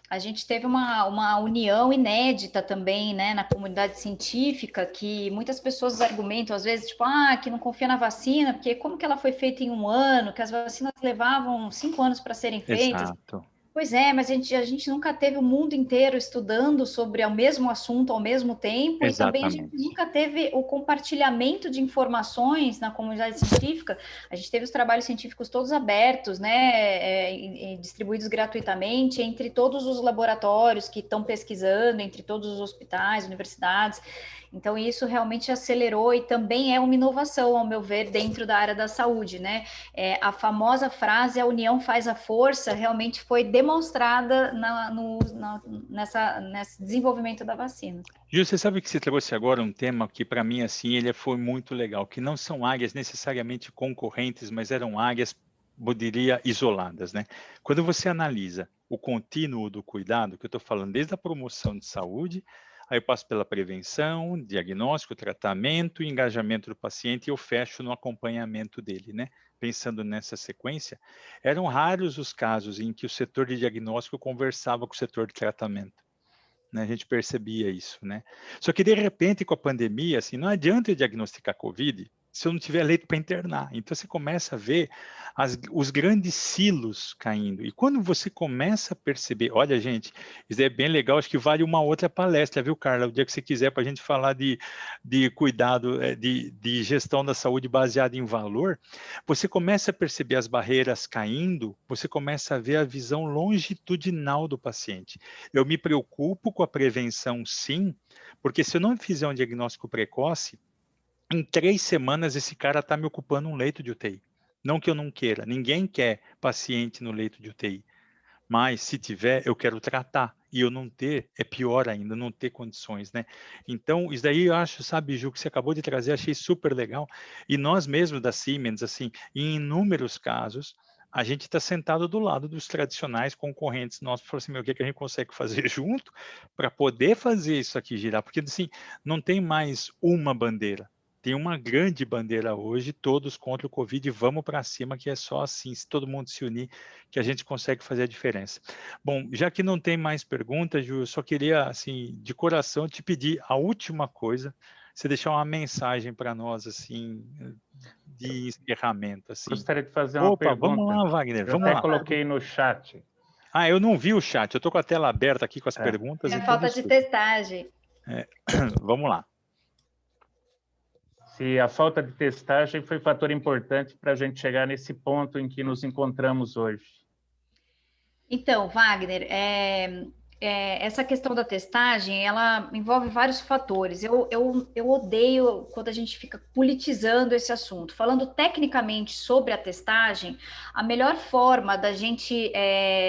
A gente teve uma união inédita também, né, na comunidade científica, que muitas pessoas argumentam, às vezes, tipo, que não confia na vacina, porque como que ela foi feita em um ano, que as vacinas levavam 5 anos para serem feitas. Exato. Pois é, mas a gente nunca teve o mundo inteiro estudando sobre o mesmo assunto ao mesmo tempo, e também a gente nunca teve o compartilhamento de informações na comunidade científica. A gente teve os trabalhos científicos todos abertos, né, distribuídos gratuitamente entre todos os laboratórios que estão pesquisando, entre todos os hospitais, universidades. Então, isso realmente acelerou, e também é uma inovação, ao meu ver, dentro da área da saúde, né? A famosa frase, a união faz a força, realmente foi demonstrada nesse desenvolvimento da vacina. Gil, você sabe que você trouxe agora um tema que, para mim, assim, ele foi muito legal, que não são áreas necessariamente concorrentes, mas eram áreas, eu diria, isoladas, né? Quando você analisa o contínuo do cuidado, que eu estou falando desde a promoção de saúde, aí eu passo pela prevenção, diagnóstico, tratamento, engajamento do paciente, e eu fecho no acompanhamento dele, né? Pensando nessa sequência, eram raros os casos em que o setor de diagnóstico conversava com o setor de tratamento. Né, a gente percebia isso, né? Só que de repente, com a pandemia, assim, não adianta eu diagnosticar Covid se eu não tiver leito para internar. Então você começa a ver os grandes silos caindo. E quando você começa a perceber, olha, gente, isso é bem legal, acho que vale uma outra palestra, viu, Carla? O dia que você quiser para a gente falar de cuidado, de gestão da saúde baseada em valor, você começa a perceber as barreiras caindo, você começa a ver a visão longitudinal do paciente. Eu me preocupo com a prevenção, sim, porque se eu não fizer um diagnóstico precoce, em 3 semanas esse cara está me ocupando um leito de UTI. Não que eu não queira, ninguém quer paciente no leito de UTI. mas se tiver, eu quero tratar. E eu não ter, é pior ainda, não ter condições, né? Então, isso daí eu acho, sabe, Ju, que você acabou de trazer, achei super legal. E nós mesmos da Siemens, assim, em inúmeros casos, a gente está sentado do lado dos tradicionais concorrentes nossos, falando assim, meu, o que a gente consegue fazer junto para poder fazer isso aqui girar? Porque, assim, não tem mais uma bandeira. Tem uma grande bandeira hoje, todos contra o Covid, vamos para cima, que é só assim, se todo mundo se unir, que a gente consegue fazer a diferença. Bom, já que não tem mais perguntas, Ju, eu só queria, assim, de coração, te pedir a última coisa, você deixar uma mensagem para nós, assim, de encerramento, assim. Gostaria de fazer uma Opa, vamos pergunta. lá, Wagner, Eu vamos até lá. coloquei no chat. Ah, eu não vi o chat, eu estou com a tela aberta aqui com as É. perguntas, É então falta de desculpa. testagem. Vamos lá. Se a falta de testagem foi fator importante para a gente chegar nesse ponto em que nos encontramos hoje. Então, Wagner, essa questão da testagem, ela envolve vários fatores. Eu odeio quando a gente fica politizando esse assunto. Falando tecnicamente sobre a testagem, a melhor forma da gente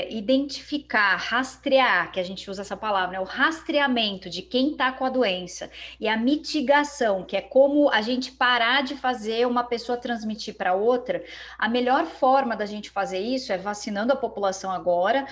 identificar, rastrear, que a gente usa essa palavra, né? O rastreamento de quem está com a doença e a mitigação, que é como a gente parar de fazer uma pessoa transmitir para outra. A melhor forma da gente fazer isso é vacinando a população agora,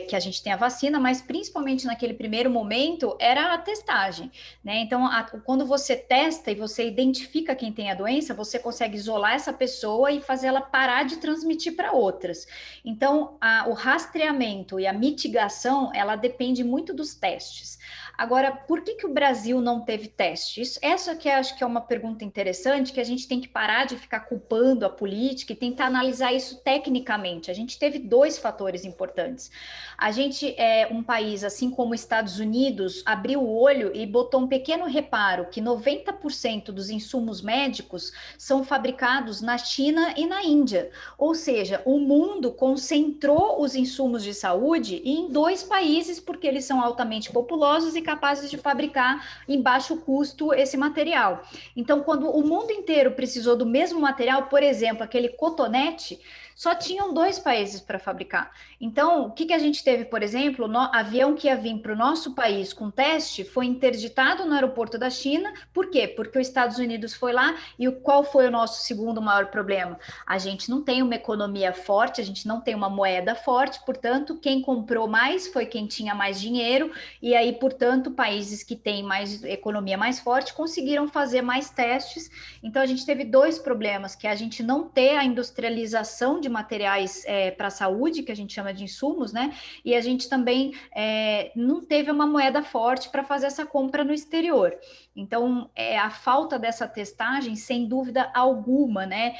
que a gente tem a vacina, mas principalmente naquele primeiro momento era a testagem, né? Então, quando você testa e você identifica quem tem a doença, você consegue isolar essa pessoa e fazer ela parar de transmitir para outras. Então, o rastreamento e a mitigação, ela depende muito dos testes. Agora, por que o Brasil não teve testes? Essa que acho que é uma pergunta interessante, que a gente tem que parar de ficar culpando a política e tentar analisar isso tecnicamente. A gente teve dois fatores importantes. A gente é um país, assim como os Estados Unidos, abriu o olho e botou um pequeno reparo que 90% dos insumos médicos são fabricados na China e na Índia. Ou seja, o mundo concentrou os insumos de saúde em dois países porque eles são altamente populosos e capazes de fabricar em baixo custo esse material. Então, quando o mundo inteiro precisou do mesmo material, por exemplo, aquele cotonete, só tinham dois países para fabricar. Então, o que a gente teve, por exemplo, o avião que ia vir para o nosso país com teste foi interditado no aeroporto da China. Por quê? Porque os Estados Unidos foi lá e qual foi o nosso segundo maior problema? A gente não tem uma economia forte, a gente não tem uma moeda forte, portanto, quem comprou mais foi quem tinha mais dinheiro, e aí, portanto, países que têm mais economia mais forte conseguiram fazer mais testes. Então, a gente teve dois problemas, que é a gente não ter a industrialização de materiais para a saúde, que a gente chama de insumos, né? E a gente também não teve uma moeda forte para fazer essa compra no exterior. Então, a falta dessa testagem, sem dúvida alguma, né?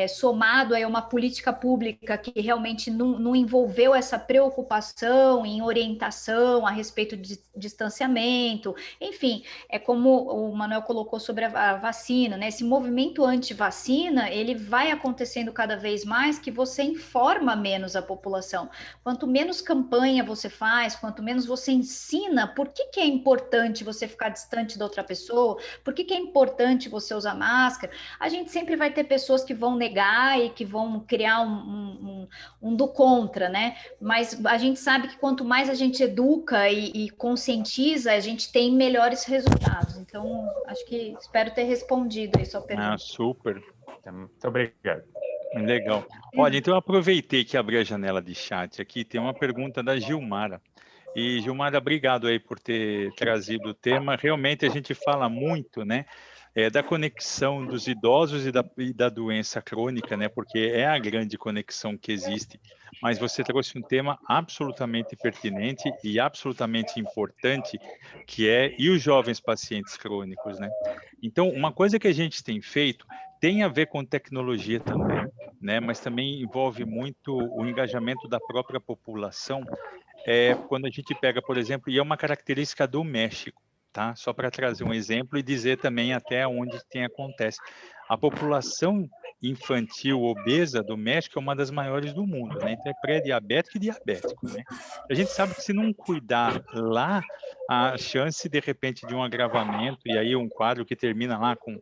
Somado a uma política pública que realmente não envolveu essa preocupação em orientação a respeito de distanciamento, enfim, é como o Manuel colocou sobre a vacina, né? Esse movimento anti-vacina, ele vai acontecendo cada vez mais que você informa menos a população. Quanto menos campanha você faz, quanto menos você ensina por que é importante você ficar distante da outra pessoa, por que é importante você usar máscara, a gente sempre vai ter pessoas que vão negar e que vão criar um do contra, né? Mas a gente sabe que quanto mais a gente educa e conscientiza, a gente tem melhores resultados. Então, acho que espero ter respondido aí sua pergunta. Ah, super. Muito obrigado. Legal. Olha, então eu aproveitei que abri a janela de chat aqui, tem uma pergunta da Gilmara. E, Gilmara, obrigado aí por ter trazido o tema. Realmente a gente fala muito, né, da conexão dos idosos e da doença crônica, né, porque é a grande conexão que existe. Mas você trouxe um tema absolutamente pertinente e absolutamente importante, que é e os jovens pacientes crônicos, né? Então, uma coisa que a gente tem feito tem a ver com tecnologia também, né? Mas também envolve muito o engajamento da própria população. Quando a gente pega, por exemplo, e é uma característica do México, tá? Só para trazer um exemplo e dizer também até onde acontece. A população infantil obesa do México é uma das maiores do mundo, né? Então é pré-diabético e diabético, né? A gente sabe que se não cuidar lá, a chance, de repente, de um agravamento, e aí um quadro que termina lá com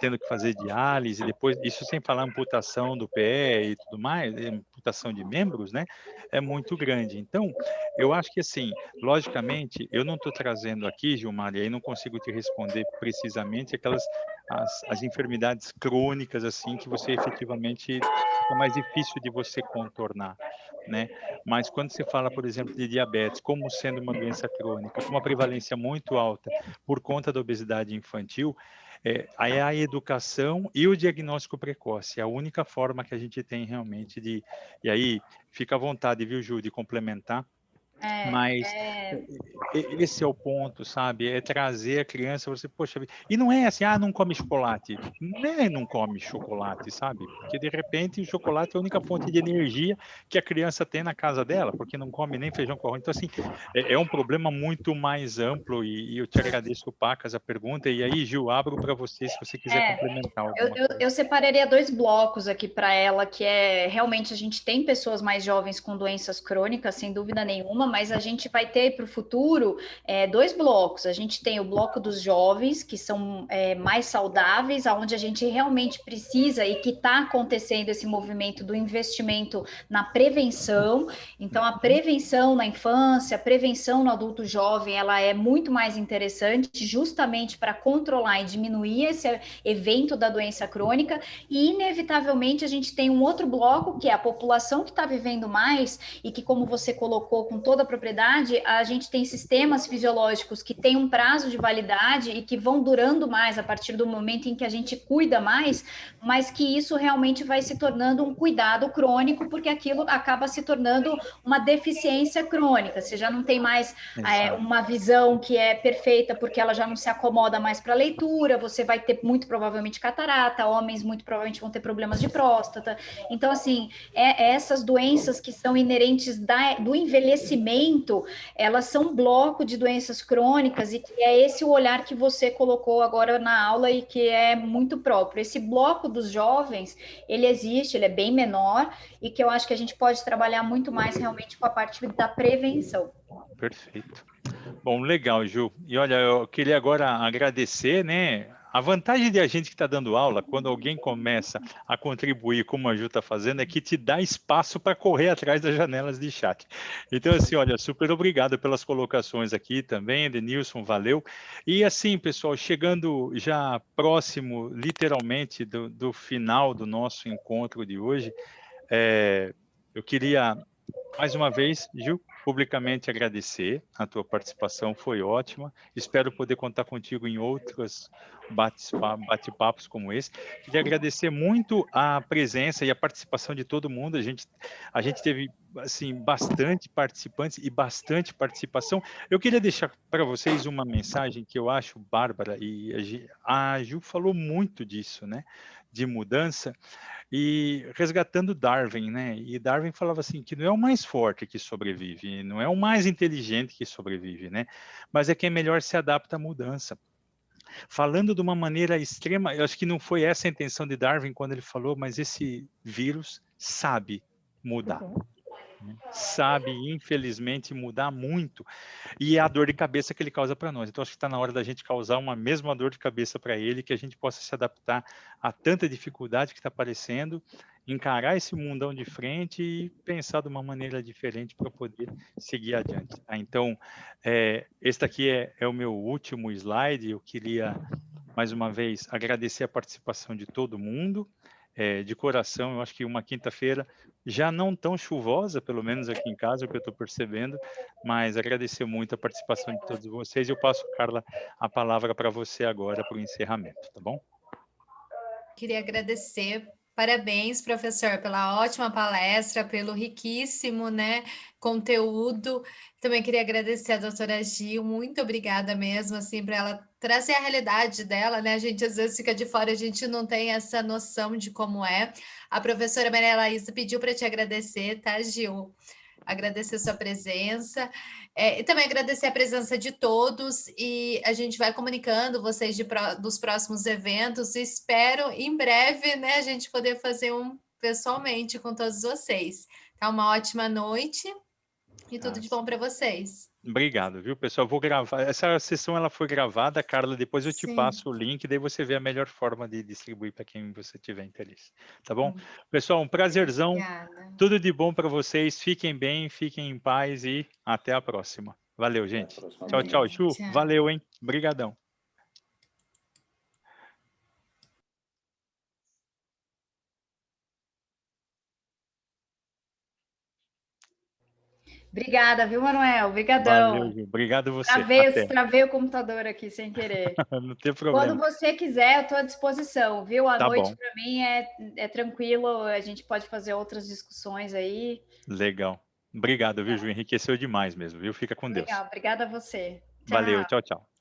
tendo que fazer diálise, depois, isso sem falar amputação do pé e tudo mais, amputação de membros, né? É muito grande. Então, eu acho que assim, logicamente, eu não estou trazendo aqui, Gilmar, e aí não consigo te responder precisamente aquelas as enfermidades crônicas assim que você efetivamente fica mais difícil de você contornar, né? Mas quando se fala, por exemplo, de diabetes como sendo uma doença crônica com uma prevalência muito alta por conta da obesidade infantil, aí a educação e o diagnóstico precoce é a única forma que a gente tem realmente de... E aí, fica à vontade, viu, Ju, de complementar, mas esse é o ponto, sabe? É trazer a criança, você, poxa vida. E não é assim, não come chocolate. Nem não come chocolate, sabe? Porque de repente o chocolate é a única fonte de energia que a criança tem na casa dela, porque não come nem feijão com arroz. Então, assim, é um problema muito mais amplo e eu te agradeço, Pacas, a pergunta. E aí, Gil, abro para você se você quiser complementar alguma coisa. Eu separaria 2 blocos aqui para ela, que é realmente a gente tem pessoas mais jovens com doenças crônicas, sem dúvida nenhuma, mas a gente vai ter para o futuro 2 blocos. A gente tem o bloco dos jovens, que são mais saudáveis, aonde a gente realmente precisa e que está acontecendo esse movimento do investimento na prevenção. Então, a prevenção na infância, a prevenção no adulto jovem, ela é muito mais interessante, justamente para controlar e diminuir esse evento da doença crônica, e inevitavelmente a gente tem um outro bloco, que é a população que está vivendo mais, e que, como você colocou com toda a propriedade, a gente tem sistemas fisiológicos que têm um prazo de validade e que vão durando mais a partir do momento em que a gente cuida mais, mas que isso realmente vai se tornando um cuidado crônico, porque aquilo acaba se tornando uma deficiência crônica. Você já não tem mais uma visão que é perfeita, porque ela já não se acomoda mais para a leitura, você vai ter muito provavelmente catarata, homens muito provavelmente vão ter problemas de próstata. Então, assim, essas doenças que são inerentes do envelhecimento, elas são um bloco de doenças crônicas, e que é esse o olhar que você colocou agora na aula e que é muito próprio. Esse bloco dos jovens, ele existe, ele é bem menor, e que eu acho que a gente pode trabalhar muito mais realmente com a parte da prevenção. Perfeito. Bom, legal, Ju. E olha, eu queria agora agradecer, né? A vantagem de a gente que está dando aula, quando alguém começa a contribuir como a Ju está fazendo, é que te dá espaço para correr atrás das janelas de chat. Então, assim, olha, super obrigado pelas colocações aqui também, Denilson, valeu. E assim, pessoal, chegando já próximo, literalmente, do final do nosso encontro de hoje, eu queria, mais uma vez, Ju, publicamente agradecer a tua participação, foi ótima. Espero poder contar contigo em outros bate-papos como esse. Queria agradecer muito a presença e a participação de todo mundo. A gente teve assim bastante participantes e bastante participação. Eu queria deixar para vocês uma mensagem que eu acho, Bárbara, e a Ju falou muito disso, né? De mudança. E resgatando Darwin, né? E Darwin falava assim que não é o mais forte que sobrevive, não é o mais inteligente que sobrevive, né? Mas é quem melhor se adapta à mudança. Falando de uma maneira extrema, eu acho que não foi essa a intenção de Darwin quando ele falou, mas esse vírus sabe mudar. Sabe, infelizmente, mudar muito, e é a dor de cabeça que ele causa para nós. Então, acho que está na hora da gente causar uma mesma dor de cabeça para ele, que a gente possa se adaptar a tanta dificuldade que está aparecendo, encarar esse mundão de frente e pensar de uma maneira diferente para poder seguir adiante. Tá? Então, esse aqui é o meu último slide. Eu queria, mais uma vez, agradecer a participação de todo mundo. De coração, eu acho que uma quinta-feira já não tão chuvosa, pelo menos aqui em casa, é o que eu estou percebendo, mas agradecer muito a participação de todos vocês. Eu passo, Carla, a palavra para você agora para o encerramento, tá bom? Queria agradecer. Parabéns, professor, pela ótima palestra, pelo riquíssimo, né, conteúdo. Também queria agradecer a doutora Gil, muito obrigada mesmo, assim, para ela trazer a realidade dela, né? A gente às vezes fica de fora, a gente não tem essa noção de como é. A professora Maria Laísa pediu para te agradecer, tá, Gil? Agradecer sua presença, e também agradecer a presença de todos, e a gente vai comunicando vocês dos próximos eventos, espero em breve, né, a gente poder fazer um pessoalmente com todos vocês. Tá, uma ótima noite, E tudo de bom para vocês. Obrigado, viu, pessoal? Vou gravar. Essa sessão ela foi gravada, Carla. Depois eu te Sim. passo o link, daí você vê a melhor forma de distribuir para quem você tiver interesse. Tá bom? Pessoal, um prazerzão. Obrigada. Tudo de bom para vocês. Fiquem bem, fiquem em paz e até a próxima. Valeu, gente. Tchau, tchau, Chu. Tchau. Valeu, hein? Obrigadão. Obrigada, viu, Manuel? Valeu, Obrigadão. Ju. Obrigado você. Até. Travei o computador aqui sem querer. Não tem Quando problema. você quiser, eu estou à disposição, viu? À Tá noite, bom. para mim, é tranquilo, a gente pode fazer outras discussões aí. Legal. Obrigado, viu, Ju? Enriqueceu demais mesmo, viu? Fica com Deus. Legal, obrigada a você. Tchau. Valeu, tchau, tchau.